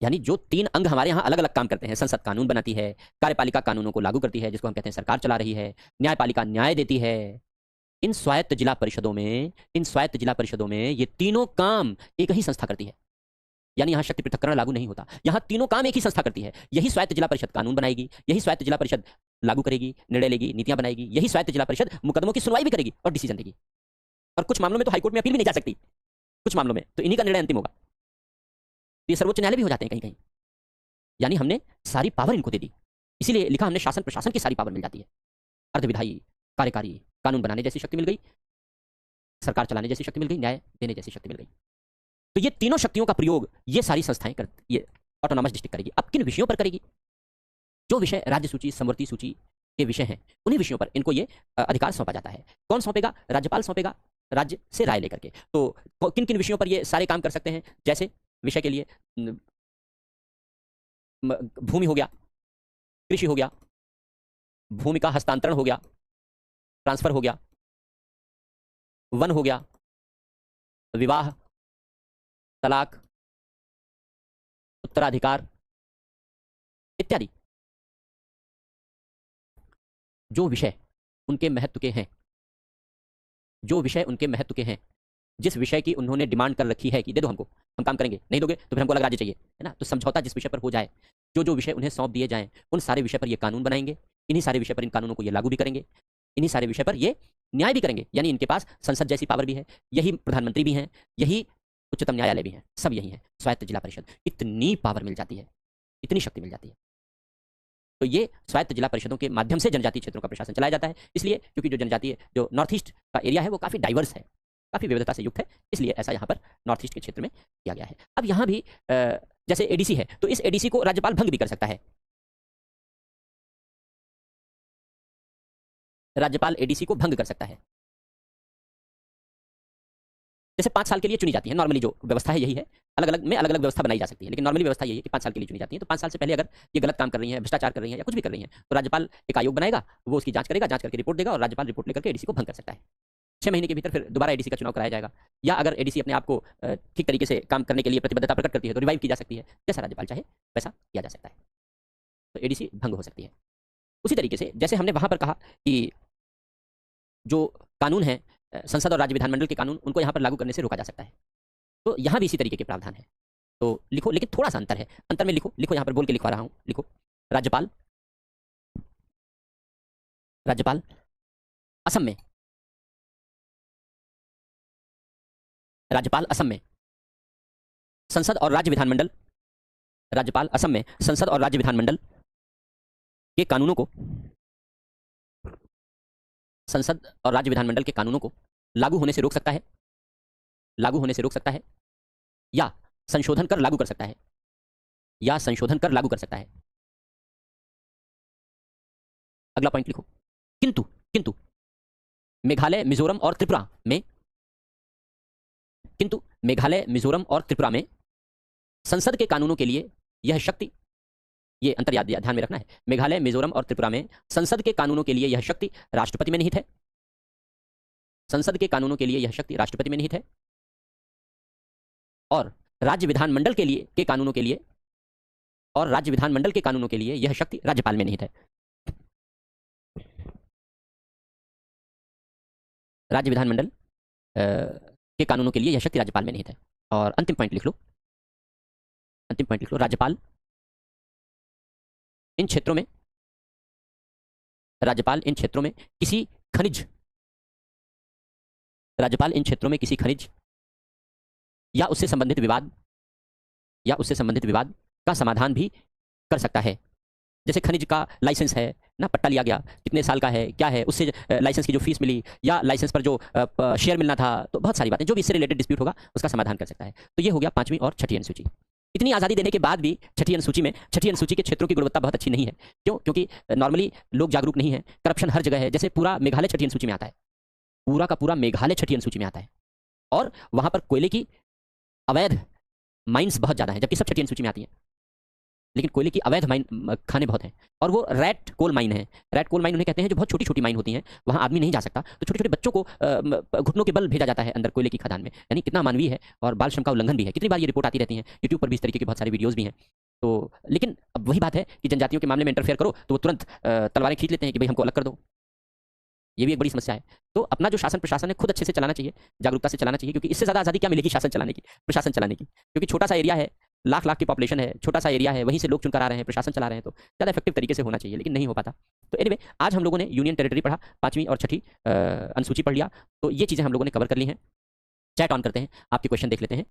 यानी जो 3 अंग हमारे यहां अलग अलग काम करते हैं, संसद कानून बनाती है, कार्यपालिका कानूनों को लागू करती है, जिसको हम कहते हैं सरकार चला रही है, न्यायपालिका न्याय देती है। इन स्वायत्त जिला परिषदों में ये तीनों काम एक ही संस्था करती है। यानी यहां शक्ति पृथक्करण लागू नहीं होता, यहां तीनों काम एक ही संस्था करती है। यही स्वायत्त जिला परिषद कानून बनाएगी, यही स्वायत्त जिला परिषद लागू करेगी, निर्णय लेगी, नीतियां बनाएगी, यही स्वायत्त जिला परिषद मुकदमों की सुनवाई भी करेगी और डिसीजन देगी। और कुछ मामलों में तो हाईकोर्ट में अपील भी नहीं जा सकती, कुछ मामलों में तो इन्हीं का निर्णय अंतिम होगा। ये सर्वोच्च न्यायालय भी हो जाते हैं कहीं कहीं। यानी हमने सारी पावर इनको दे दी, इसीलिए लिखा हमने शासन प्रशासन की सारी पावर मिल जाती है। अर्धविधायी, कार्यकारी, कानून बनाने जैसी शक्ति मिल गई, सरकार चलाने जैसी शक्ति मिल गई, न्याय देने जैसी शक्ति मिल गई। तो ये तीनों शक्तियों का प्रयोग ये सारी संस्थाएं ये ऑटोनॉमस डिस्ट्रिक्ट करेगी। अब किन विषयों पर करेगी, जो विषय राज्य सूची, समवर्ती सूची के विषय हैं, उन्हीं विषयों पर इनको ये अधिकार सौंपा जाता है। कौन सौंपेगा, राज्यपाल सौंपेगा, राज्य से राय लेकर के। तो किन किन विषयों पर ये सारे काम कर सकते हैं, जैसे विषय के लिए भूमि हो गया, कृषि हो गया, भूमि का हस्तांतरण हो गया, ट्रांसफर हो गया, वन हो गया, विवाह, तलाक, उत्तराधिकार इत्यादि। जो विषय उनके महत्व के हैं, जिस विषय की उन्होंने डिमांड कर रखी है कि दे दो हमको, हम काम करेंगे, नहीं दोगे तो फिर हमको अलग राज्य चाहिए, है ना। तो समझौता जिस विषय पर हो जाए, जो विषय उन्हें सौंप दिए जाएं, उन सारे विषय पर ये कानून बनाएंगे, इन्हीं सारे विषय पर इन कानूनों को ये लागू भी करेंगे, इन्हीं सारे विषय पर ये न्याय भी करेंगे। यानी इनके पास संसद जैसी पावर भी है, यही प्रधानमंत्री भी हैं, यही उच्चतम न्यायालय भी है, सब यही है। स्वायत्त जिला परिषद, इतनी पावर मिल जाती है, इतनी शक्ति मिल जाती है। तो ये स्वायत्त जिला परिषदों के माध्यम से जनजातीय क्षेत्रों का प्रशासन चलाया जाता है। इसलिए क्योंकि जो जनजातीय जो नॉर्थ ईस्ट का एरिया है वो काफ़ी डाइवर्स है, काफ़ी विविधता से युक्त है, इसलिए ऐसा यहाँ पर नॉर्थ ईस्ट के क्षेत्र में किया गया है। अब यहाँ भी जैसे एडीसी है तो इस एडीसी को राज्यपाल भंग भी कर सकता है। राज्यपाल एडीसी को भंग कर सकता है। जैसे 5 साल के लिए चुनी जाती है, नॉर्मली जो व्यवस्था है यही है, अलग अलग में अलग अलग व्यवस्था बनाई जा सकती है, लेकिन नॉर्मली व्यवस्था यही है कि 5 साल के लिए चुनी जाती है। तो 5 साल से पहले अगर ये गलत काम कर रही है, भ्रष्टाचार कर रही है या कुछ भी कर रही है, तो राज्यपाल एक आयोग बनाएगा, वो उसकी जांच करेगा, जांच करके रिपोर्ट देगा और राज्यपाल रिपोर्ट लेकर के एडीसी को भंग कर सकता है। 6 महीने के भीतर फिर दोबारा एडीसी का चुनाव कराया जाएगा, या अगर एडीसी अपने आप को ठीक तरीके से काम करने के लिए प्रतिबद्धता प्रकट करती है तो रिवाइव की जा सकती है, जैसा राज्यपाल चाहे वैसा किया जा सकता है। तो एडीसी भंग हो सकती है। उसी तरीके से जैसे हमने वहां पर कहा कि जो कानून है संसद और राज्य विधानमंडल के कानून, उनको यहाँ पर लागू करने से रोका जा सकता है, तो यहाँ भी इसी तरीके के प्रावधान है। तो लिखो, लेकिन थोड़ा सा अंतर है, अंतर में लिखो, लिखो यहाँ पर बोल के लिखवा रहा हूँ, लिखो राज्यपाल, राज्यपाल असम में, राज्यपाल असम में संसद और राज्य विधानमंडल, राज्यपाल असम में संसद और राज्य विधानमंडल के कानूनों को, संसद और राज्य विधानमंडल के कानूनों को लागू होने से रोक सकता है, लागू होने से रोक सकता है, या संशोधन कर लागू कर सकता है, या संशोधन कर लागू कर सकता है। अगला पॉइंट लिखो, किंतु किंतु मेघालय, मिजोरम और त्रिपुरा में, किंतु मेघालय, मिजोरम और त्रिपुरा में संसद के कानूनों के लिए यह शक्ति, ये अंतर याद ध्यान में रखना है, मेघालय, मिजोरम और त्रिपुरा में संसद के कानूनों के लिए यह शक्ति राष्ट्रपति में निहित है, संसद के कानूनों के लिए यह शक्ति राष्ट्रपति में निहित है, और राज्य विधानमंडल के लिए के कानूनों के लिए, और राज्य विधानमंडल के कानूनों के लिए यह शक्ति राज्यपाल में निहित है। राज्य विधानमंडल के कानूनों के लिए यह शक्ति राज्यपाल में निहित है। और अंतिम पॉइंट लिख लो, अंतिम पॉइंट लिख लो, राज्यपाल इन क्षेत्रों में, राज्यपाल इन क्षेत्रों में किसी खनिज, राज्यपाल इन क्षेत्रों में किसी खनिज या उससे संबंधित विवाद, या उससे संबंधित विवाद का समाधान भी कर सकता है। जैसे खनिज का लाइसेंस है ना, पट्टा लिया गया, कितने साल का है, क्या है, उससे लाइसेंस की जो फीस मिली, या लाइसेंस पर जो शेयर मिलना था, तो बहुत सारी बातें जो भी इससे रिलेटेड डिस्प्यूट होगा उसका समाधान कर सकता है। तो ये हो गया 5वीं और 6ठी अनुसूची। इतनी आज़ादी देने के बाद भी 6ठी अनुसूची में, 6ठी अनुसूची के क्षेत्रों की गुणवत्ता बहुत अच्छी नहीं है। क्यों? क्योंकि नॉर्मली लोग जागरूक नहीं है, करप्शन हर जगह है। जैसे पूरा मेघालय 6ठी अनुसूची में आता है, पूरा का पूरा मेघालय 6ठी अनुसूची में आता है, और वहां पर कोयले की अवैध माइंस बहुत ज़्यादा है, जबकि सब 6ठी अनुसूची में आती है, लेकिन कोयले की अवैध माइन खाने बहुत हैं। और वो रैट कोल माइन है, रैट कोल माइन उन्हें कहते हैं जो बहुत छोटी छोटी माइन होती हैं, वहाँ आदमी नहीं जा सकता, तो छोटे छोटे बच्चों को घुटनों के बल भेजा जाता है अंदर कोयले की खदान में। यानी कितना मानवीय है, और बाल श्रम का उल्लंघन भी है। कितनी बार ये रिपोर्ट आती रहती है, यूट्यूब पर भी इस तरीके की बहुत सारी वीडियोज़ भी हैं। तो लेकिन अब वही बात है कि जनजातियों के मामले में इंटरफेयर करो तो वो तुरंत तलवारें खींच लेते हैं कि भाई हमको अलग कर दो। ये भी एक बड़ी समस्या है। तो अपना जो शासन प्रशासन है खुद अच्छे से चलाना चाहिए, जागरूकता से चलाना चाहिए, क्योंकि इससे ज़्यादा आज़ादी क्या मिलेगी शासन चलाने की, प्रशासन चलाने की। क्योंकि छोटा सा एरिया है, लाख लाख की पॉपुलेशन है, छोटा सा एरिया है, वहीं से लोग चुनकर आ रहे हैं, प्रशासन चला रहे हैं, तो ज़्यादा इफेक्टिव तरीके से होना चाहिए, लेकिन नहीं हो पाता। तो एनीवे, आज हम लोगों ने यूनियन टेरिटरी पढ़ा, 5वीं और 6ठी अनुसूची पढ़ लिया, तो ये चीज़ें हम लोगों ने कवर कर ली हैं। चैट ऑन करते हैं, आपके क्वेश्चन देख लेते हैं।